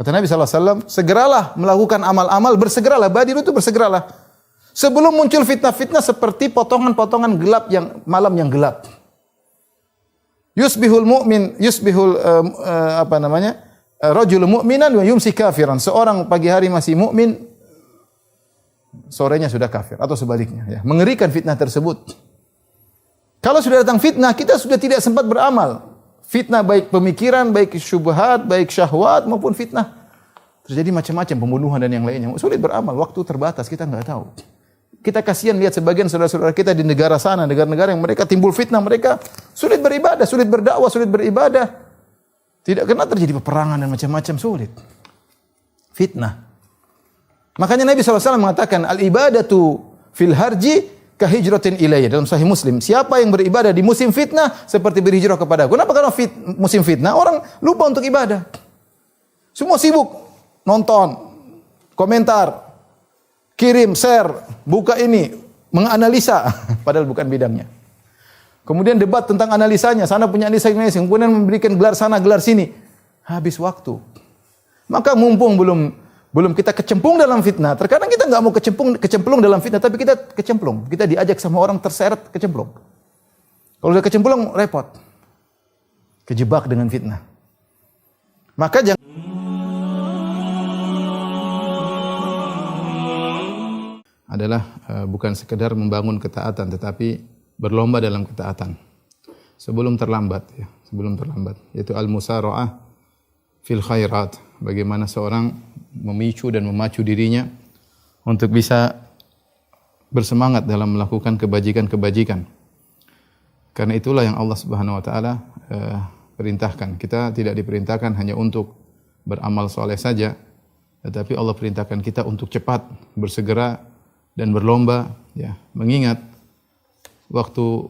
Kata Nabi SAW, segeralah melakukan amal-amal, bersegeralah, badiru itu bersegeralah. Sebelum muncul fitnah-fitnah seperti potongan-potongan gelap yang malam yang gelap. Yusbihul mu'min, rajul mu'minan wa yumsi kafiran. Seorang pagi hari masih mukmin, sorenya sudah kafir atau sebaliknya, ya. Mengerikan fitnah tersebut. Kalau sudah datang fitnah, kita sudah tidak sempat beramal. Fitnah baik pemikiran, baik syubhat, baik syahwat maupun fitnah. Terjadi macam-macam, pembunuhan dan yang lainnya. Sulit beramal, waktu terbatas, kita enggak tahu. Kita kasihan lihat sebagian saudara-saudara kita di negara sana, negara-negara yang mereka timbul fitnah, mereka sulit beribadah, sulit berdakwah, sulit beribadah. Tidak karena terjadi peperangan dan macam-macam, sulit. Fitnah. Makanya Nabi SAW mengatakan, al-ibadatu fil harji kahijratin ilayya. Dalam Sahih Muslim, siapa yang beribadah di musim fitnah seperti berhijrah kepadaku. Kenapa? Karena musim fitnah orang lupa untuk ibadah. Semua sibuk nonton, komentar, kirim, share, buka ini, menganalisa, padahal bukan bidangnya. Kemudian debat tentang analisanya, sana punya analisa, kemudian memberikan gelar sana, gelar sini. Habis waktu. Maka mumpung belum kita kecemplung dalam fitnah, terkadang kita nggak mau kecemplung dalam fitnah, tapi kita kecemplung. Kita diajak sama orang terseret kecemplung. Kalau udah kecemplung, repot. Kejebak dengan fitnah. Maka jangan adalah bukan sekedar membangun ketaatan, tetapi berlomba dalam ketaatan sebelum terlambat, ya, sebelum terlambat. Yaitu al-musara'ah fil khairat. Bagaimana seorang memicu dan memacu dirinya untuk bisa bersemangat dalam melakukan kebajikan-kebajikan. Karena itulah yang Allah Subhanahu wa taala perintahkan. Kita tidak diperintahkan hanya untuk beramal soleh saja, tetapi Allah perintahkan kita untuk cepat, bersegera dan berlomba, ya, mengingat waktu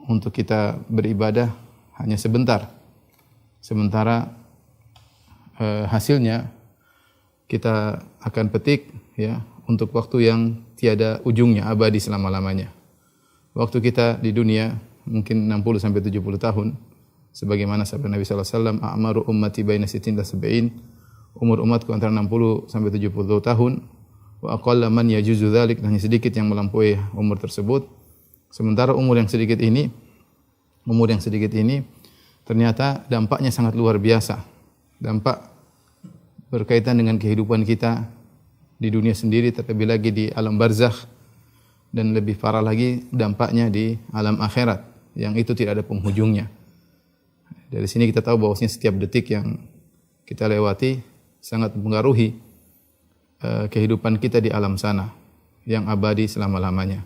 untuk kita beribadah hanya sebentar. Sementara hasilnya kita akan petik, ya, untuk waktu yang tiada ujungnya, abadi selama-lamanya. Waktu kita di dunia mungkin 60 sampai 70 tahun, sebagaimana sabda Nabi sallallahu alaihi wasallam, "A'maru ummati baina 60 wa 70." Umur umatku antara 60 sampai 70 tahun. Wa aqalla man yajuzu dzalik, hanya sedikit yang melampaui umur tersebut. Sementara umur yang sedikit ini ternyata dampaknya sangat luar biasa. Dampak berkaitan dengan kehidupan kita di dunia sendiri, terlebih lagi di alam barzakh, dan lebih parah lagi dampaknya di alam akhirat yang itu tidak ada penghujungnya. Dari sini kita tahu bahwasanya setiap detik yang kita lewati sangat mempengaruhi kehidupan kita di alam sana yang abadi selama-lamanya.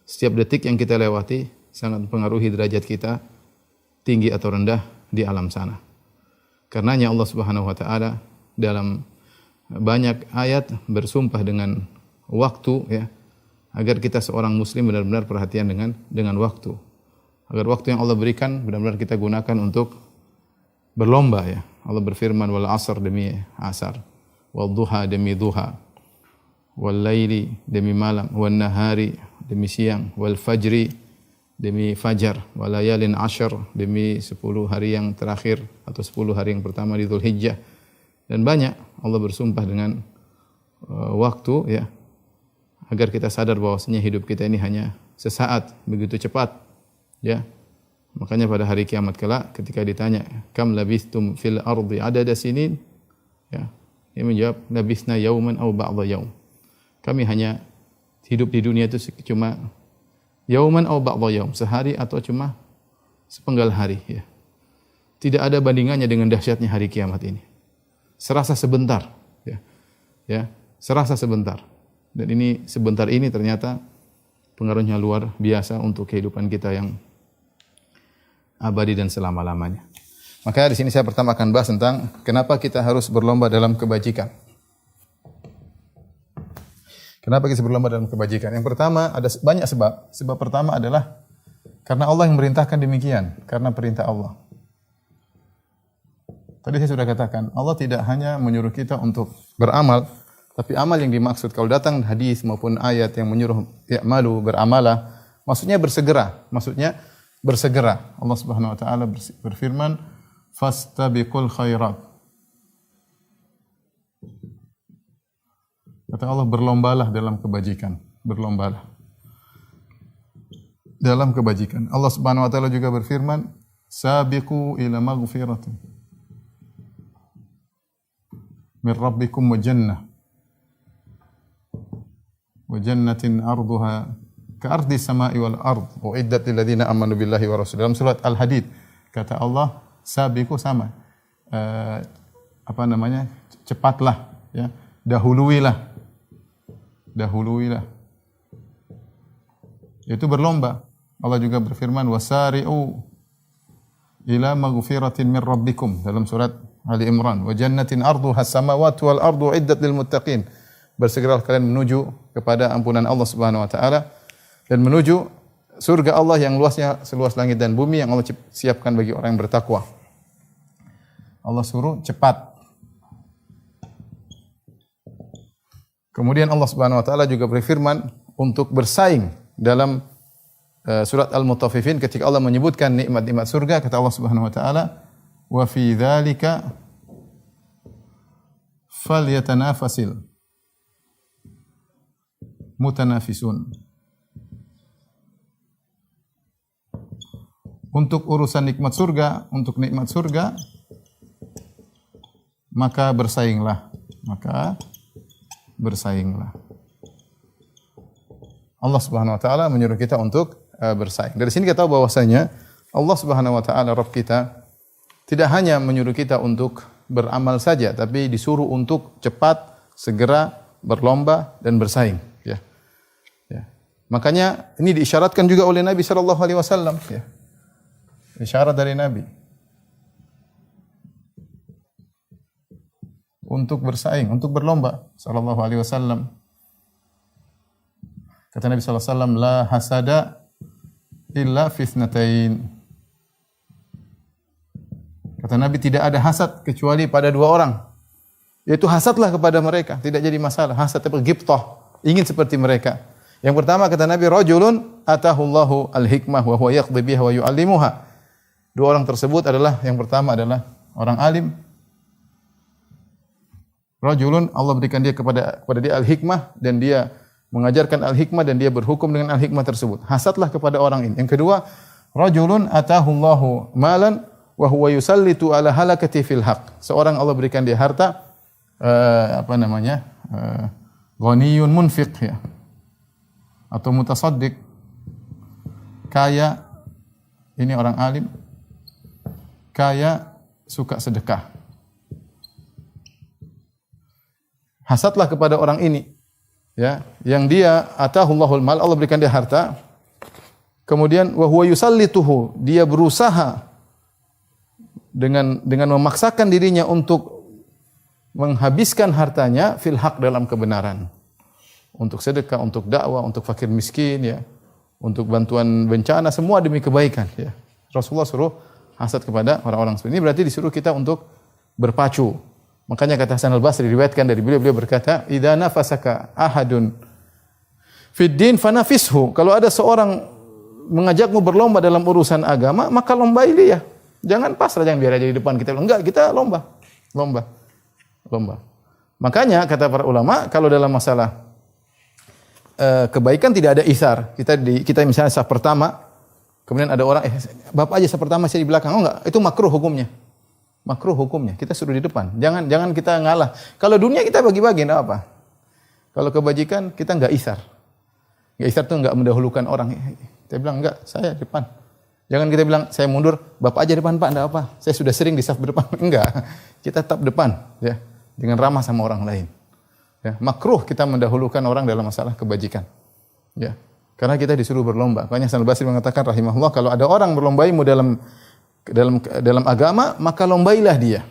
Setiap detik yang kita lewati sangat mempengaruhi derajat kita tinggi atau rendah di alam sana. Karenanya Allah Subhanahu wa taala dalam banyak ayat bersumpah dengan waktu, ya, agar kita seorang muslim benar-benar perhatian dengan waktu. Agar waktu yang Allah berikan benar-benar kita gunakan untuk berlomba, ya. Allah berfirman, wal asr demi asar, wal duha demi duha, wal laili demi malam, wal nahari demi siang, wal fajri demi fajar, wal layalin ashar demi 10 hari yang terakhir atau 10 hari yang pertama di Dzulhijjah. Dan banyak Allah bersumpah dengan waktu, ya, agar kita sadar bahwasanya hidup kita ini hanya sesaat, begitu cepat, ya. Makanya pada hari kiamat kelak ketika ditanya, kam labithtum fil ardi adada sinin, ya, dia menjawab, labithna yauman aw ba'dha yaum. Kami hanya hidup di dunia itu cuma yauman aw ba'dha yaum, sehari atau cuma sepenggal hari, ya. Tidak ada bandingannya dengan dahsyatnya hari kiamat ini. Serasa sebentar, ya. Ya, serasa sebentar. Dan ini sebentar ini ternyata pengaruhnya luar biasa untuk kehidupan kita yang abadi dan selama-lamanya. Maka di sini saya pertama akan bahas tentang kenapa kita harus berlomba dalam kebajikan. Kenapa kita berlomba dalam kebajikan? Yang pertama, ada banyak sebab. Sebab pertama adalah karena Allah yang merintahkan demikian, karena perintah Allah. Tadi saya sudah katakan, Allah tidak hanya menyuruh kita untuk beramal, tapi amal yang dimaksud kalau datang hadis maupun ayat yang menyuruh ya'malu, beramalah, maksudnya bersegera, bersegera. Allah Subhanahu wa taala berfirman, fastabiqul khairat. Fastabiqul khairat. Maksudnya bersegera. Maksudnya bersegera. Allah Subhanahu wa taala berfirman, fastabiqul khairat. Allah Subhanahu wa taala berfirman, fastabiqul khairat. Maksudnya bersegera. Maksudnya bersegera. Allah Subhanahu wa taala berfirman, fastabiqul khairat. Kata Allah, berlombalah dalam kebajikan. Berlombalah dalam kebajikan. Allah Subhanahu wa taala juga berfirman, "Sabiqu ila maghfiratin min rabbikum wa jannatin arduha ka'ardi samai wal ard uiddat lil ladzina amanu billahi wa rasul." Dalam surat Al-Hadid kata Allah, sabiqu sama cepatlah, ya, dahuluilah. Itu berlomba. Allah juga berfirman, wasari'u ila maghfiratin min rabbikum, dalam surat Ali Imran, wa jannatin arduha samawati wal ardu iddat lil muttaqin. Bersegeralah kalian menuju kepada ampunan Allah Subhanahu wa taala dan menuju surga Allah yang luasnya seluas langit dan bumi yang Allah siapkan bagi orang yang bertakwa. Allah suruh cepat. Kemudian Allah Subhanahu wa taala juga berfirman untuk bersaing dalam surat Al-Mutaffifin ketika Allah menyebutkan nikmat-nikmat surga, kata Allah Subhanahu wa taala, "Wa fi dzalika falyatanafasil mutanafisun." Untuk urusan nikmat surga, untuk nikmat surga maka bersainglah. Allah Subhanahu wa taala menyuruh kita untuk bersaing. Dari sini kita tahu bahwasanya Allah Subhanahu wa taala Rabb kita tidak hanya menyuruh kita untuk beramal saja, tapi disuruh untuk cepat, segera berlomba dan bersaing, ya. Ya. Makanya ini diisyaratkan juga oleh Nabi sallallahu alaihi wasallam, ya. Isyarat dari Nabi untuk bersaing, untuk berlomba sallallahu alaihi wasallam. Kata Nabi sallallahu alaihi wasallam, la hasada illa fi itsnatain. Kata Nabi, tidak ada hasad kecuali pada dua orang. Yaitu hasadlah kepada mereka, tidak jadi masalah. Hasad atau ghibthah, ingin seperti mereka. Yang pertama kata Nabi, rajulun atahullahu al-hikmah wa huwa yaqdi biha wa yu'allimuha. Dua orang tersebut adalah, yang pertama adalah orang alim. Rajulun, Allah berikan dia kepada dia al-hikmah dan dia mengajarkan al-hikmah dan dia berhukum dengan al-hikmah tersebut. Hasadlah kepada orang ini. Yang kedua, rajulun atahullahu malan wa huwa yusallitu ala halakati fil haq. Seorang Allah berikan dia harta, ghaniyun munfiq, ya, atau mutasaddiq, kaya, ini orang alim, kaya, suka sedekah. Hasadlah kepada orang ini, ya, yang dia atahullahul mal, Allah berikan dia harta. Kemudian wa huwa yusallituhu, dia berusaha dengan memaksakan dirinya untuk menghabiskan hartanya fil haq, dalam kebenaran. Untuk sedekah, untuk dakwah, untuk fakir miskin, ya, untuk bantuan bencana, semua demi kebaikan, ya. Rasulullah suruh hasad kepada orang-orang seperti ini, berarti disuruh kita untuk berpacu. Makanya kata Hasan Al-Basri, diriwayatkan dari beliau berkata, "Idza nafasaka ahadun fid din fanafishu." Kalau ada seorang mengajakmu berlomba dalam urusan agama, maka lombai dia. Jangan pasrah, jangan biar aja di depan kita. Enggak, kita lomba. Makanya kata para ulama, kalau dalam masalah kebaikan tidak ada isar. Kita misalnya saf pertama, kemudian ada orang, bapak aja saf pertama, saya di belakang. Oh enggak, itu makruh hukumnya. Kita suruh di depan. Jangan kita ngalah. Kalau dunia kita bagi-bagi, enggak apa. Kalau kebajikan kita enggak isar. Enggak isar itu enggak mendahulukan orang. Kita bilang enggak, saya depan. Jangan kita bilang saya mundur, bapak aja depan pak, enggak apa. Saya sudah sering di saf depan. Enggak. Kita tetap depan, ya. Dengan ramah sama orang lain. Ya, makruh kita mendahulukan orang dalam masalah kebajikan. Ya. Karena kita disuruh berlomba. Makanya Hasan Al-Basri mengatakan rahimahullah, kalau ada orang berlombaimu dalam agama, maka lombailah dia.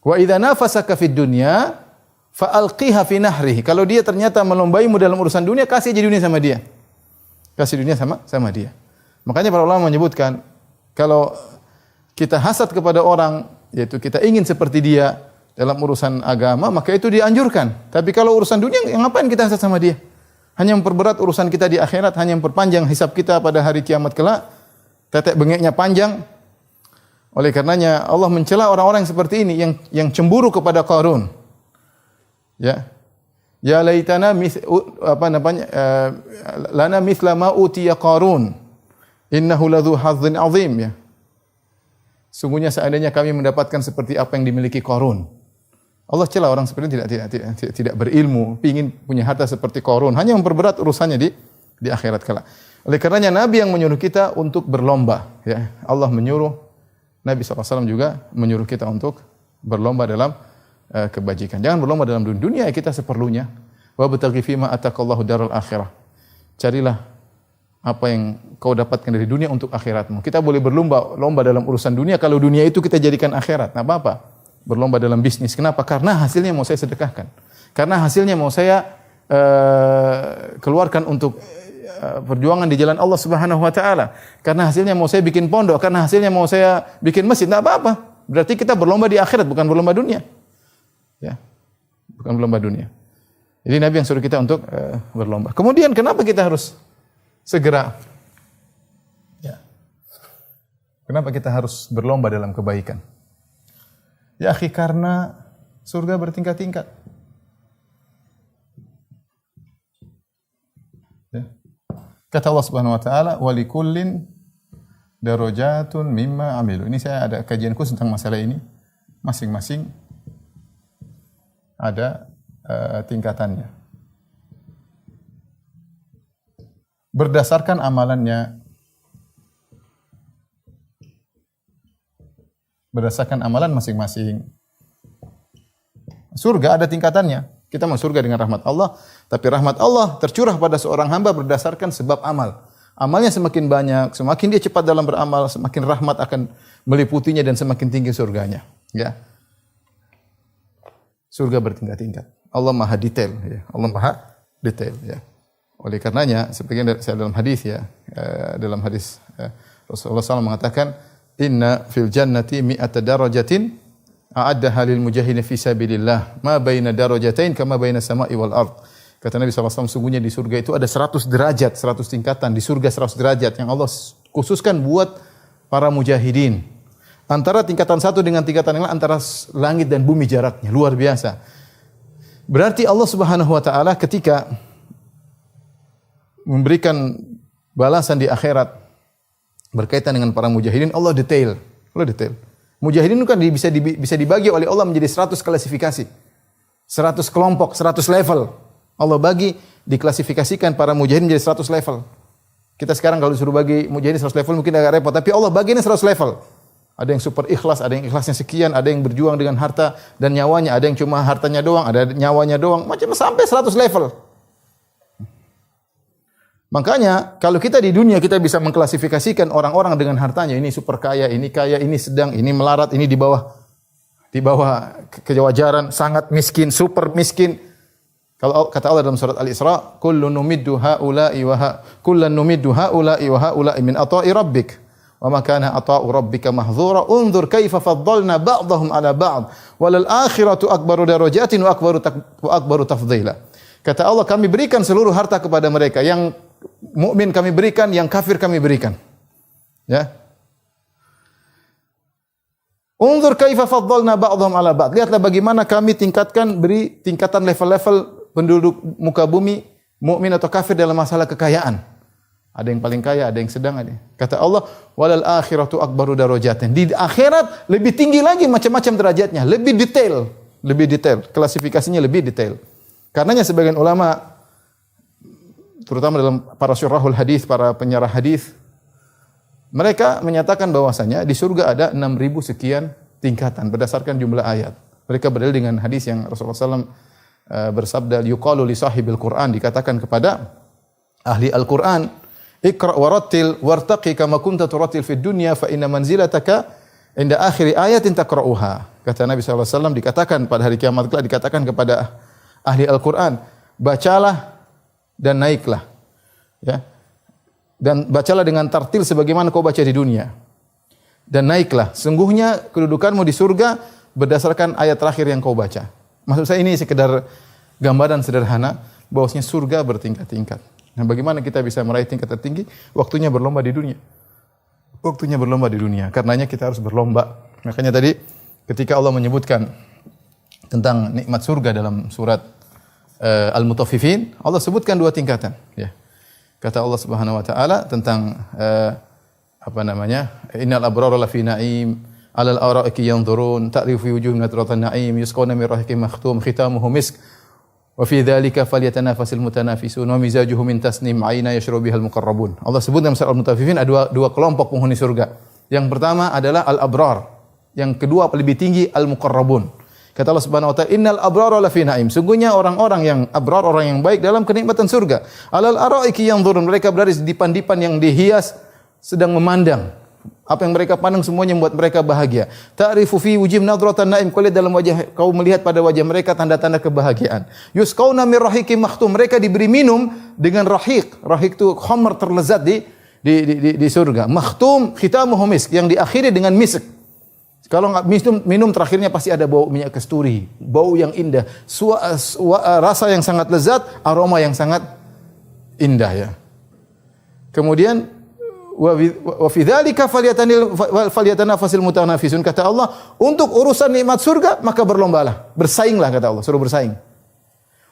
Wa idza nafasaka fid dunya fa alqiha fi nahrihi. Kalau dia ternyata melombaimu dalam urusan dunia, kasih aja dunia sama dia. Kasih dunia sama dia. Makanya para ulama menyebutkan, kalau kita hasad kepada orang, yaitu kita ingin seperti dia dalam urusan agama, maka itu dianjurkan. Tapi kalau urusan dunia, ngapain kita hasad sama dia? Hanya memperberat urusan kita di akhirat, hanya memperpanjang hisab kita pada hari kiamat kelak. Tetek bengeknya panjang. Oleh karenanya Allah mencela orang-orang seperti ini yang cemburu kepada Qarun. Ya. Ya laitana lana mithla ma utiya Qarun. Innahu ladzu hazzin azim ya. Sungguhnya seandainya kami mendapatkan seperti apa yang dimiliki Qarun. Allah celah orang seperti ini tidak berilmu, ingin punya harta seperti Qarun, hanya memperberat urusannya di akhirat kala. Oleh karenanya Nabi yang menyuruh kita untuk berlomba ya. Allah menyuruh, Nabi SAW juga menyuruh kita untuk berlomba dalam kebajikan. Jangan berlomba dalam dunia kita seperlunya. Wa bataghi fima ataqallahu daral akhirah. Carilah apa yang kau dapatkan dari dunia untuk akhiratmu. Kita boleh berlomba dalam urusan dunia, kalau dunia itu kita jadikan akhirat, enggak apa-apa. Berlomba dalam bisnis. Kenapa? Karena hasilnya mau saya sedekahkan. Karena hasilnya mau saya keluarkan untuk perjuangan di jalan Allah Subhanahu wa taala. Karena hasilnya mau saya bikin pondok, karena hasilnya mau saya bikin masjid, enggak apa-apa. Berarti kita berlomba di akhirat, bukan berlomba dunia. Ya. Bukan berlomba dunia. Jadi Nabi yang suruh kita untuk berlomba. Kemudian kenapa kita harus segera? Ya. Kenapa kita harus berlomba dalam kebaikan? Ya akhi, karena surga bertingkat-tingkat. Ya. Kata Allah Subhanahu wa taala, "Wa likullin darajatun mimma amilu." Ini saya ada kajian khusus tentang masalah ini. Masing-masing ada tingkatannya. Berdasarkan amalannya. Berdasarkan amalan masing-masing. Surga ada tingkatannya. Kita mau surga dengan rahmat Allah, tapi rahmat Allah tercurah pada seorang hamba berdasarkan sebab amal. Amalnya semakin banyak, semakin dia cepat dalam beramal, semakin rahmat akan meliputinya dan semakin tinggi surganya. Ya. Surga bertingkat-tingkat. Allah Maha detail. Ya. Allah Maha detail. Ya. Oleh karenanya, sebagian dari saya dalam hadis ya, Rasulullah SAW mengatakan, Inna fil jannati mi'ata darajatin a'addaha lil mujahidin fi sabilillah ma baina darajatain kama baina sama'i wal ard. Kata Nabi SAW, sungguhnya di surga itu ada 100 derajat, 100 tingkatan. Di surga 100 derajat yang Allah khususkan buat para mujahidin. Antara tingkatan satu dengan tingkatan yang lain, antara langit dan bumi jaraknya. Luar biasa. Berarti Allah Subhanahu wa taala ketika memberikan balasan di akhirat berkaitan dengan para mujahidin, Allah detail. Allah detail. Mujahidin itu kan bisa dibagi oleh Allah menjadi 100 klasifikasi. 100 kelompok, 100 level. Allah bagi, diklasifikasikan para mujahidin menjadi 100 level. Kita sekarang kalau disuruh bagi mujahidin 100 level mungkin agak repot, tapi Allah baginya 100 level. Ada yang super ikhlas, ada yang ikhlasnya sekian, ada yang berjuang dengan harta dan nyawanya, ada yang cuma hartanya doang, ada nyawanya doang, macam sampai 100 level. Makanya kalau kita di dunia kita bisa mengklasifikasikan orang-orang dengan hartanya, ini super kaya, ini sedang, ini melarat, ini di bawah kewajaran, sangat miskin, super miskin. Kalau kata Allah dalam surat Al-Isra, kullan numiddu haula'i wa haula'i min ata'i rabbik. Wa ma kana ata'u rabbika mahdzura unzur kaifa faddalna ba'dahum 'ala ba'd walal akhiratu akbaru darajatin wa akbaru tafdhila. Kata Allah, kami berikan seluruh harta kepada mereka, yang mukmin kami berikan, yang kafir kami berikan. Ya. Unzur kaifa faddalna ba'dahum 'ala ba'd. Lihatlah bagaimana kami beri tingkatan level-level penduduk muka bumi, mukmin atau kafir dalam masalah kekayaan. Ada yang paling kaya, ada yang sedang, ada. Kata Allah, walal akhiratu akbaru darajatin. Di akhirat lebih tinggi lagi macam-macam derajatnya, lebih detail, klasifikasinya lebih detail. Karenanya sebagian ulama, terutama dalam para syurahul hadis, para penyarah hadis, mereka menyatakan bahwasanya di surga ada 6.000 sekian tingkatan berdasarkan jumlah ayat. Mereka berdalil dengan hadis yang Rasulullah SAW bersabda, yuqalu li sahibil Qur'an, dikatakan kepada ahli Al-Qur'an, Iqra' warattil wartaqi kama kunta turattil fid dunya fa inna manzilataka inda akhir ayatin taqra'uha. Kata Nabi SAW, dikatakan pada hari kiamat kelak, dikatakan kepada ahli Al-Qur'an, bacalah dan naiklah. Ya. Dan bacalah dengan tartil sebagaimana kau baca di dunia. Dan naiklah. Sungguhnya kedudukanmu di surga berdasarkan ayat terakhir yang kau baca. Maksud saya ini sekedar gambaran sederhana bahwasanya surga bertingkat-tingkat. Nah, bagaimana kita bisa meraih tingkat tertinggi? Waktunya berlomba di dunia. Waktunya berlomba di dunia. Karenanya kita harus berlomba. Makanya tadi ketika Allah menyebutkan tentang nikmat surga dalam surat al-mutaffifin, Allah sebutkan dua tingkatan, ya. Kata Allah Subhanahu wa taala tentang apa namanya? Innal abrara lafi na'im 'alal ara'iki yanzurun ta'rifu fi wujuhihim nadratan na'im yusqawna min rahiqin makhtum khitamuhu misk wa fi dzalika falyatanafasil mutanafisun wa mizajuhu min tasnim 'aina yashrabu bihal muqarrabun. Allah sebut dalam surah Al-Mutaffifin ada dua kelompok penghuni surga. Yang pertama adalah al-abrar, yang kedua lebih tinggi al-muqarrabun. Kata Allah Subhanahu wa taala, "Innal abrara lafi na'im." Sungguhnya orang-orang yang abrar, orang yang baik dalam kenikmatan surga. Alal araiki yanzurun, mereka berada di dipan-dipan yang dihias sedang memandang. Apa yang mereka pandang semuanya membuat mereka bahagia. Ta'rifu fi wujihim nadratan na'im, kau lihat dalam wajah, kau melihat pada wajah mereka tanda-tanda kebahagiaan. Yusqauna min rahiqin makhtum, mereka diberi minum dengan rahiq. Rahiq itu khamr terlezat di surga. Makhtum khitamuhu misk, yang diakhiri dengan misk. Kalau nggak minum terakhirnya pasti ada bau minyak kasturi, bau yang indah, rasa yang sangat lezat, aroma yang sangat indah, ya. Kemudian wa fi dzalika falyatanafasil mutanafisun, kata Allah, untuk urusan nikmat surga maka berlombalah, bersainglah, kata Allah, suruh bersaing.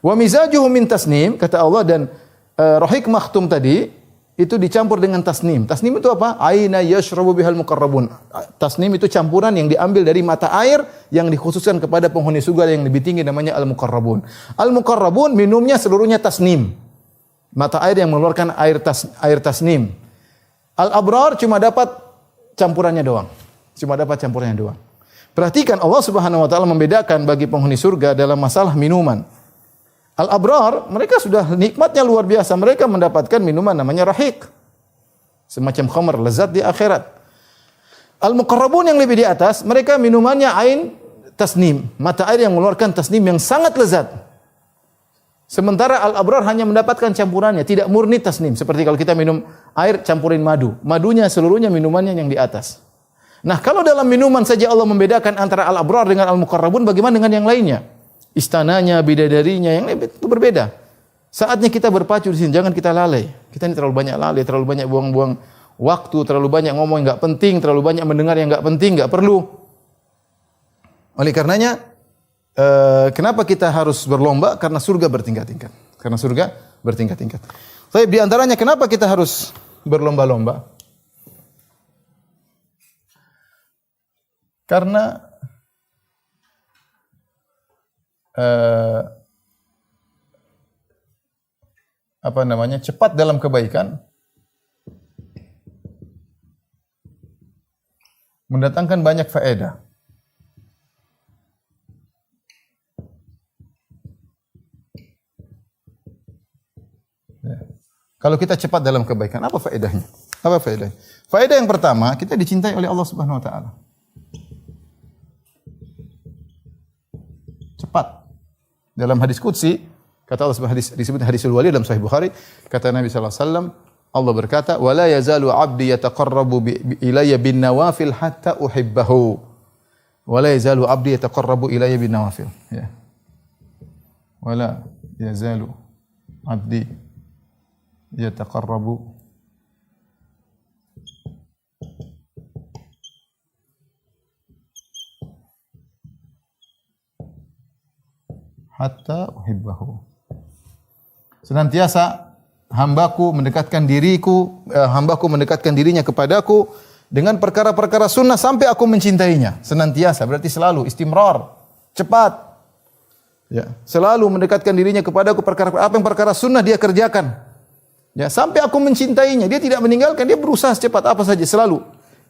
Wa mizajuhu min tasnim, kata Allah, dan rahiq makhtum tadi itu dicampur dengan tasnim. Tasnim itu apa? Aina yashrabu bihal muqarrabun. Tasnim itu campuran yang diambil dari mata air yang dikhususkan kepada penghuni surga yang lebih tinggi, namanya al-muqarrabun. Al-muqarrabun minumnya seluruhnya tasnim. Mata air yang mengeluarkan air tasnim. Al-abrar cuma dapat campurannya doang. Cuma dapat campurannya doang. Perhatikan, Allah Subhanahu wa taala membedakan bagi penghuni surga dalam masalah minuman. Al-abrar, mereka sudah nikmatnya luar biasa. Mereka mendapatkan minuman namanya rahiq, semacam khamr lezat di akhirat. Al-muqarrabun yang lebih di atas, mereka minumannya ain tasnim, mata air yang mengeluarkan tasnim yang sangat lezat. Sementara al-abrar hanya mendapatkan campurannya, tidak murni tasnim. Seperti kalau kita minum air campurin madu, madunya seluruhnya minumannya yang di atas. Nah, kalau dalam minuman saja Allah membedakan antara al-abrar dengan al-muqarrabun, bagaimana dengan yang lainnya? Istananya, bidadarinya, yang itu berbeda. Saatnya kita berpacu di sini, jangan kita lalai. Kita ini terlalu banyak lalai, terlalu banyak buang-buang waktu, terlalu banyak ngomong yang enggak penting, terlalu banyak mendengar yang enggak penting, enggak perlu. Oleh karenanya, kenapa kita harus berlomba? Karena surga bertingkat-tingkat. Karena surga bertingkat-tingkat. Tapi di antaranya kenapa kita harus berlomba-lomba? Karena cepat dalam kebaikan mendatangkan banyak faedah. Ya. Kalau kita cepat dalam kebaikan, apa faedahnya? Apa faedahnya? Faedah yang pertama, kita dicintai oleh Allah Subhanahu wa taala. Cepat. Dalam hadis qudsi, kata Allah disebut hadisul wali dalam Sahih Bukhari, kata Nabi sallallahu alaihi wasallam, Allah berkata, "Wa la yazalu 'abdi yataqarrabu ilayya bin nawafil hatta uhibbahu." Wa la yazalu 'abdi yataqarrabu ilayya bin nawafil. Ya. Wa la yazalu 'abdi yataqarrabu hatta uhibbahu. Senantiasa hambaku mendekatkan dirinya kepadaku dengan perkara-perkara sunnah sampai aku mencintainya. Senantiasa berarti selalu, istimrar, cepat. Ya, selalu mendekatkan dirinya kepadaku apa yang perkara sunnah dia kerjakan. Ya, sampai aku mencintainya, dia tidak meninggalkan, dia berusaha secepat apa saja selalu.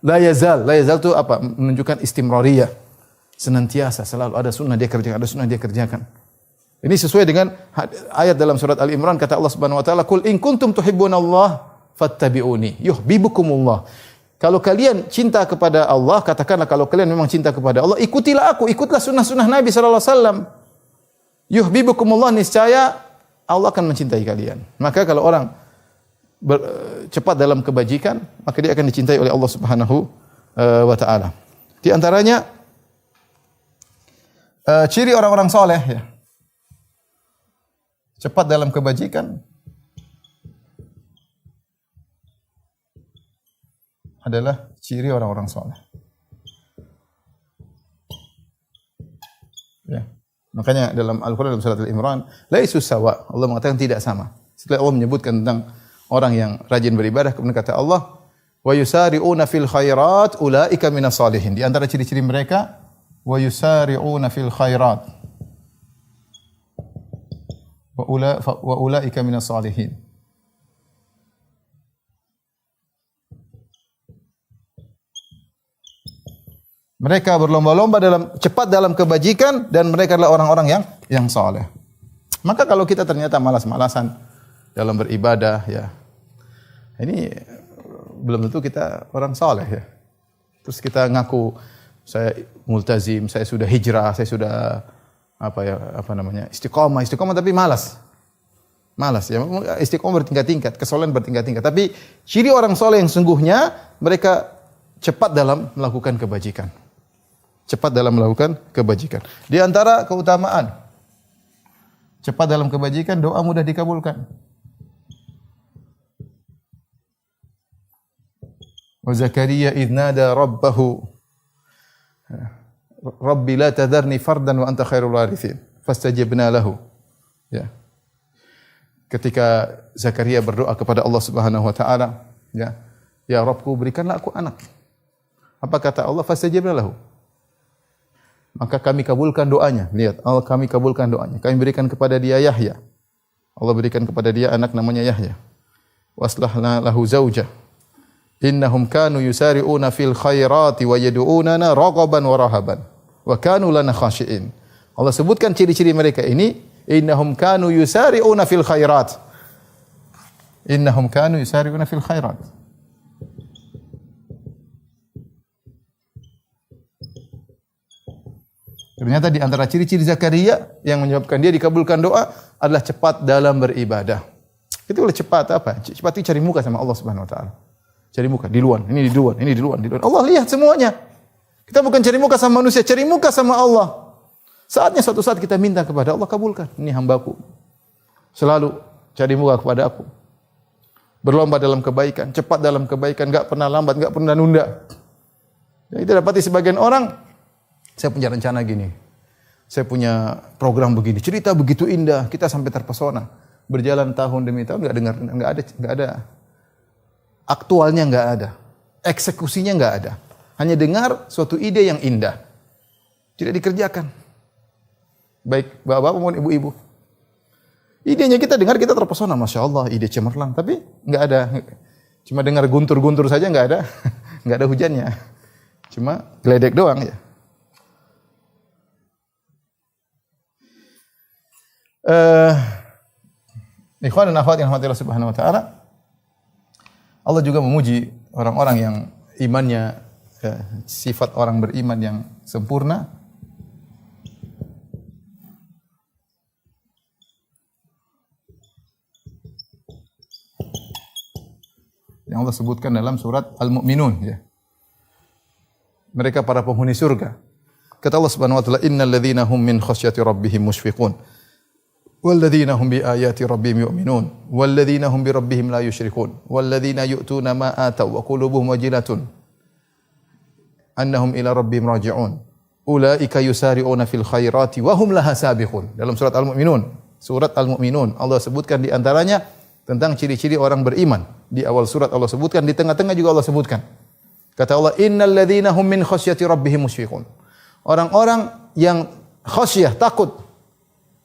La yazal itu apa? Menunjukkan istimrariyah. Senantiasa selalu ada sunnah dia kerjakan, ada sunnah dia kerjakan. Ini sesuai dengan ayat dalam surat Al-Imran, kata Allah Subhanahu wa taala, "Qul in kuntum tuhibbunallah fattabi'uni yuhibbukumullah." Kalau kalian cinta kepada Allah, katakanlah kalau kalian memang cinta kepada Allah, ikutilah aku, ikutlah sunnah-sunnah Nabi sallallahu alaihi wasallam. Yuhibbukumullah, niscaya Allah akan mencintai kalian. Maka kalau orang cepat dalam kebajikan, maka dia akan dicintai oleh Allah Subhanahu wa taala. Di antaranya ciri orang-orang saleh, ya. Cepat dalam kebajikan adalah ciri orang-orang saleh. Ya. Makanya dalam Al-Qur'an dalam surat Al-Imran, laisu sawa. Allah mengatakan tidak sama. Setelah Allah menyebutkan tentang orang yang rajin beribadah, kemudian kata Allah, wa yusari'una fil khairat ulaika minas salihin. Di antara ciri-ciri mereka, wa yusari'una fil khairat wa ulaika minas salihin. Mereka berlomba-lomba cepat dalam kebajikan dan mereka adalah orang-orang yang saleh. Maka kalau kita ternyata malas-malasan dalam beribadah, ya, ini belum tentu kita orang saleh, ya. Terus kita ngaku saya multazim, saya sudah hijrah, saya sudah istiqomah tapi malas ya. Istiqomah bertingkat-tingkat, kesolehan bertingkat-tingkat. Tapi ciri orang soleh yang sungguhnya mereka cepat dalam melakukan kebajikan. Cepat dalam melakukan kebajikan. Di antara keutamaan cepat dalam kebajikan, doa mudah dikabulkan. Wa Zakaria idh nada rabbahu Rabbi la tadharni fardan wa anta khairul warithin fastajabna lahu. Ya. Ketika Zakaria berdoa kepada Allah Subhanahu wa taala, ya, ya Rabbku berikanlah aku anak. Apa kata Allah? Fastajabna lahu. Maka kami kabulkan doanya. Lihat, Allah kami kabulkan doanya. Kami berikan kepada dia Yahya. Allah berikan kepada dia anak namanya Yahya. Waslahna lahu zauja. Innahum kanu yusari'una fil khairati wa yad'unana raghaban wa rahaban. Wa kanu lana khashi'in. Allah sebutkan ciri-ciri mereka ini, innahum kanu yusari'una fil khairat. Innahum kanu yusari'una fil khairat. Ternyata di antara ciri-ciri Zakaria yang menyebabkan dia dikabulkan doa adalah cepat dalam beribadah. Itu oleh cepat apa? Cepat itu cari muka sama Allah Subhanahu wa taala. Cari muka di luar, ini di luar, ini di luar, di luar. Allah lihat semuanya. Kita bukan cari muka sama manusia, cari muka sama Allah. Saatnya suatu saat kita minta kepada Allah, kabulkan. Ini hambaku. Selalu cari muka kepada aku. Berlomba dalam kebaikan, cepat dalam kebaikan, enggak pernah lambat, enggak pernah nunda. Dan itu dapati sebagian orang, saya punya rencana gini. Saya punya program begini, cerita begitu indah, kita sampai terpesona. Berjalan tahun demi tahun enggak ada. Aktualnya enggak ada. Eksekusinya enggak ada. Hanya dengar suatu ide yang indah. Tidak dikerjakan. Baik bapak-bapak maupun ibu-ibu. Idenya kita dengar, kita terpesona, Masya Allah, ide cemerlang. Tapi enggak ada. Cuma dengar guntur-guntur saja enggak ada. Enggak ada hujannya. Cuma geledek doang ya. Ikhwan dan akhwat yang dirahmati Allah Subhanahu wa taala. Allah juga memuji orang-orang yang imannya, ya, sifat orang beriman yang sempurna. Yang Allah sebutkan dalam surat Al-Mu'minun, ya. Mereka para penghuni surga. Kata Allah Subhanahu wa taala, "Innal ladzina hum min khasyati rabbihim musyfiqun." والذين هم بآيات ربهم يؤمنون والذين هم بربهم لا يشركون والذين يؤتون ما آتوا وقلوبهم وجلة أنهم إلى ربهم راجعون أولئك يسارعون في الخيرات وهم لها سابقون. Dalam surat Al-Mu'minun Allah sebutkan di antaranya tentang ciri-ciri orang beriman. Di awal surat Allah sebutkan, di tengah-tengah juga Allah sebutkan. Kata Allah, innal ladzina hum min khasyati rabbihim musyfiqun. Orang-orang yang khasyah, takut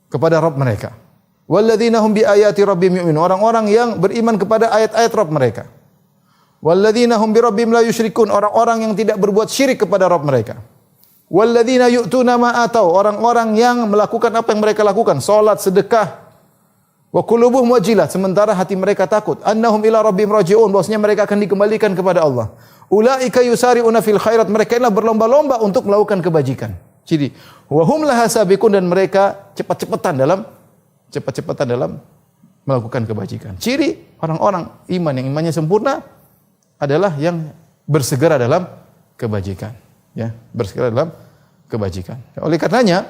kepada Rabb mereka. Walladzina hum bi ayati rabbihim yu'minun. Orang-orang yang beriman kepada ayat-ayat Rabb mereka. Walladzina hum bi rabbihim la yusyrikun. Orang-orang yang tidak berbuat syirik kepada Rabb mereka. Walladzina yu'tuna ma atau. Orang-orang yang melakukan apa yang mereka lakukan, salat, sedekah. Wa qulubuhum wajilah, sementara hati mereka takut. Annahum ila rabbihim raji'un, bahwasanya mereka akan dikembalikan kepada Allah. Ulaika yusari'una fil khairat. Mereka inilah berlomba-lomba untuk melakukan kebajikan. Ciri wa hum laha sabiqun, dan mereka cepat-cepatan dalam melakukan kebajikan. Ciri orang-orang iman yang imannya sempurna adalah yang bersegera dalam kebajikan, ya, bersegera dalam kebajikan. Oleh karenanya,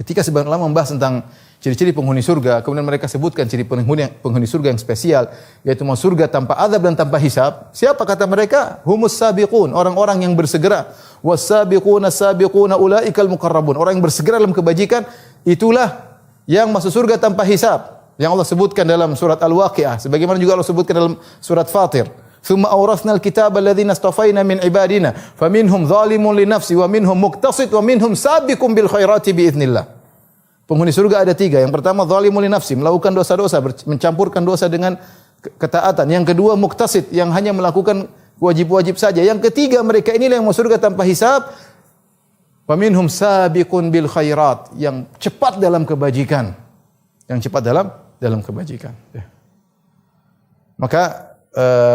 ketika sebagian ulama membahas tentang ciri-ciri penghuni surga, kemudian mereka sebutkan ciri penghuni surga yang spesial, yaitu masuk surga tanpa azab dan tanpa hisab. Siapa kata mereka? Humus sabiqun, orang-orang yang bersegera. Was-sabiquna sabiquna ulaikal muqarrabun. Orang yang bersegera dalam kebajikan, itulah yang masuk surga tanpa hisab. Yang Allah sebutkan dalam surat Al-Waqiah, sebagaimana juga Allah sebutkan dalam surat Fatir. Tsumma awrasnal kitaba alladziina istafaina min ibadina, faminhum zalimun li nafsi wa minhum muqtasid wa minhum sabiqun bil khairati bi idznillah. Penghuni surga ada 3. Yang pertama zalimun li nafsi, melakukan dosa-dosa, mencampurkan dosa dengan ketaatan. Yang kedua muqtasid, yang hanya melakukan wajib-wajib saja. Yang ketiga mereka inilah yang masuk surga tanpa hisab. Wa minhum sabiqun bil khairat, yang cepat dalam kebajikan. Yang cepat dalam kebajikan. Ya. Maka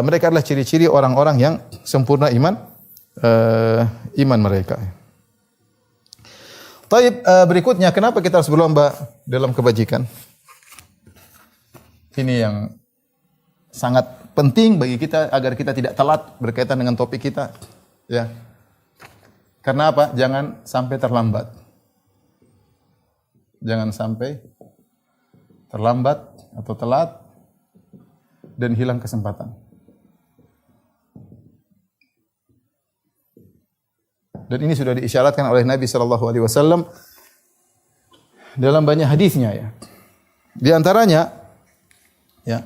mereka adalah ciri-ciri orang-orang yang sempurna iman mereka. Taib, berikutnya, kenapa kita harus berlomba dalam kebajikan? Ini yang sangat penting bagi kita agar kita tidak telat berkaitan dengan topik kita. Ya. Karena apa? Jangan sampai terlambat. Jangan sampai terlambat atau telat dan hilang kesempatan. Dan ini sudah diisyaratkan oleh Nabi sallallahu alaihi wasallam dalam banyak hadisnya ya. Di antaranya ya,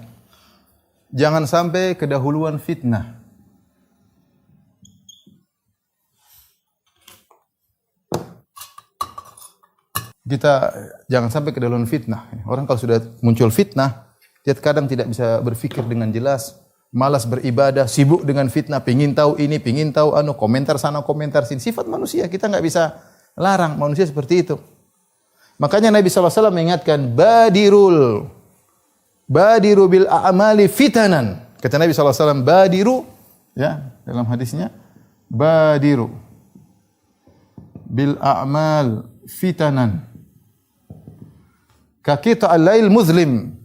jangan sampai kedahuluan fitnah. Kita jangan sampai kedahuluan fitnah. Orang kalau sudah muncul fitnah, dia kadang tidak bisa berpikir dengan jelas, malas beribadah, sibuk dengan fitnah, pengin tahu ini, pengin tahu komentar sana, komentar sini. Sifat manusia, kita enggak bisa larang manusia seperti itu. Makanya Nabi SAW mengingatkan, badiru bil a'mali fitanan. Kata Nabi SAW, badiru, ya, dalam hadisnya, badiru bil a'mal fitanan. Kakita al-lail muzlim.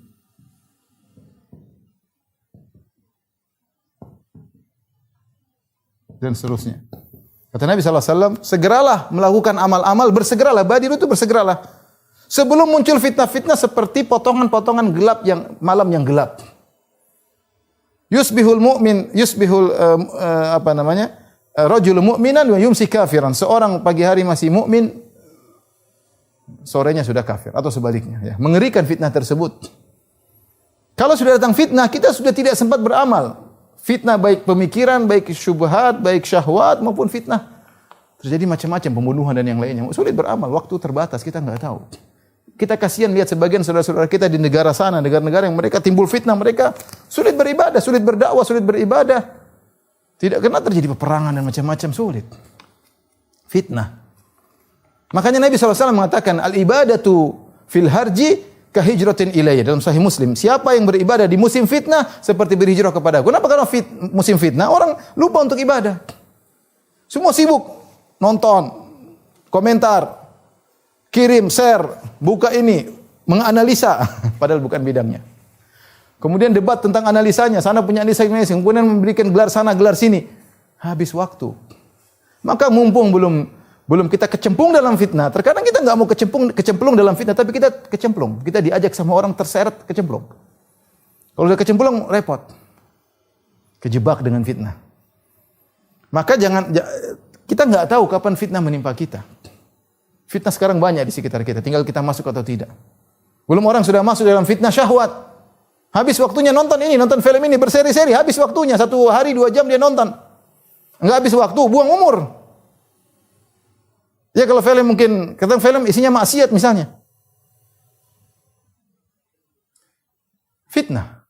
Dan seterusnya. Kata Nabi SAW, segeralah melakukan amal-amal, bersegeralah. Badiru itu bersegeralah. Sebelum muncul fitnah-fitnah seperti potongan-potongan gelap malam yang gelap. Yusbihul rajul mu'minan wa yumsi kafiran. Seorang pagi hari masih mukmin, sorenya sudah kafir atau sebaliknya. Ya. Mengerikan fitnah tersebut. Kalau sudah datang fitnah, kita sudah tidak sempat beramal. Fitnah baik pemikiran, baik syubhat, baik syahwat maupun fitnah. Terjadi macam-macam, pembunuhan dan yang lainnya. Sulit beramal, waktu terbatas, kita enggak tahu. Kita kasihan lihat sebagian saudara-saudara kita di negara sana, negara-negara yang mereka timbul fitnah, mereka sulit beribadah, sulit berdakwah, sulit beribadah. Tidak karena terjadi peperangan dan macam-macam, sulit. Fitnah. Makanya Nabi SAW mengatakan, al-ibadatu fil harji kahijratin ilayya, dalam Sahih Muslim. Siapa yang beribadah di musim fitnah seperti berhijrah kepada aku. Kenapa? Karena musim fitnah orang lupa untuk ibadah. Semua sibuk nonton, komentar, kirim, share, buka ini, menganalisa padahal bukan bidangnya. Kemudian debat tentang analisanya, sana punya analisa, kemudian memberikan gelar sana, gelar sini. Habis waktu. Maka mumpung belum kita kecemplung dalam fitnah. Terkadang kita enggak mau kecemplung dalam fitnah, tapi kita kecemplung. Kita diajak sama orang terseret kecemplung. Kalau sudah kecemplung repot. Kejebak dengan fitnah. Maka kita enggak tahu kapan fitnah menimpa kita. Fitnah sekarang banyak di sekitar kita, tinggal kita masuk atau tidak. Belum orang sudah masuk dalam fitnah syahwat. Habis waktunya nonton ini, nonton film ini berseri-seri, habis waktunya 1 hari 2 jam dia nonton. Enggak habis waktu, buang umur. Ya kalau film mungkin, kadang film isinya maksiat misalnya. Fitnah.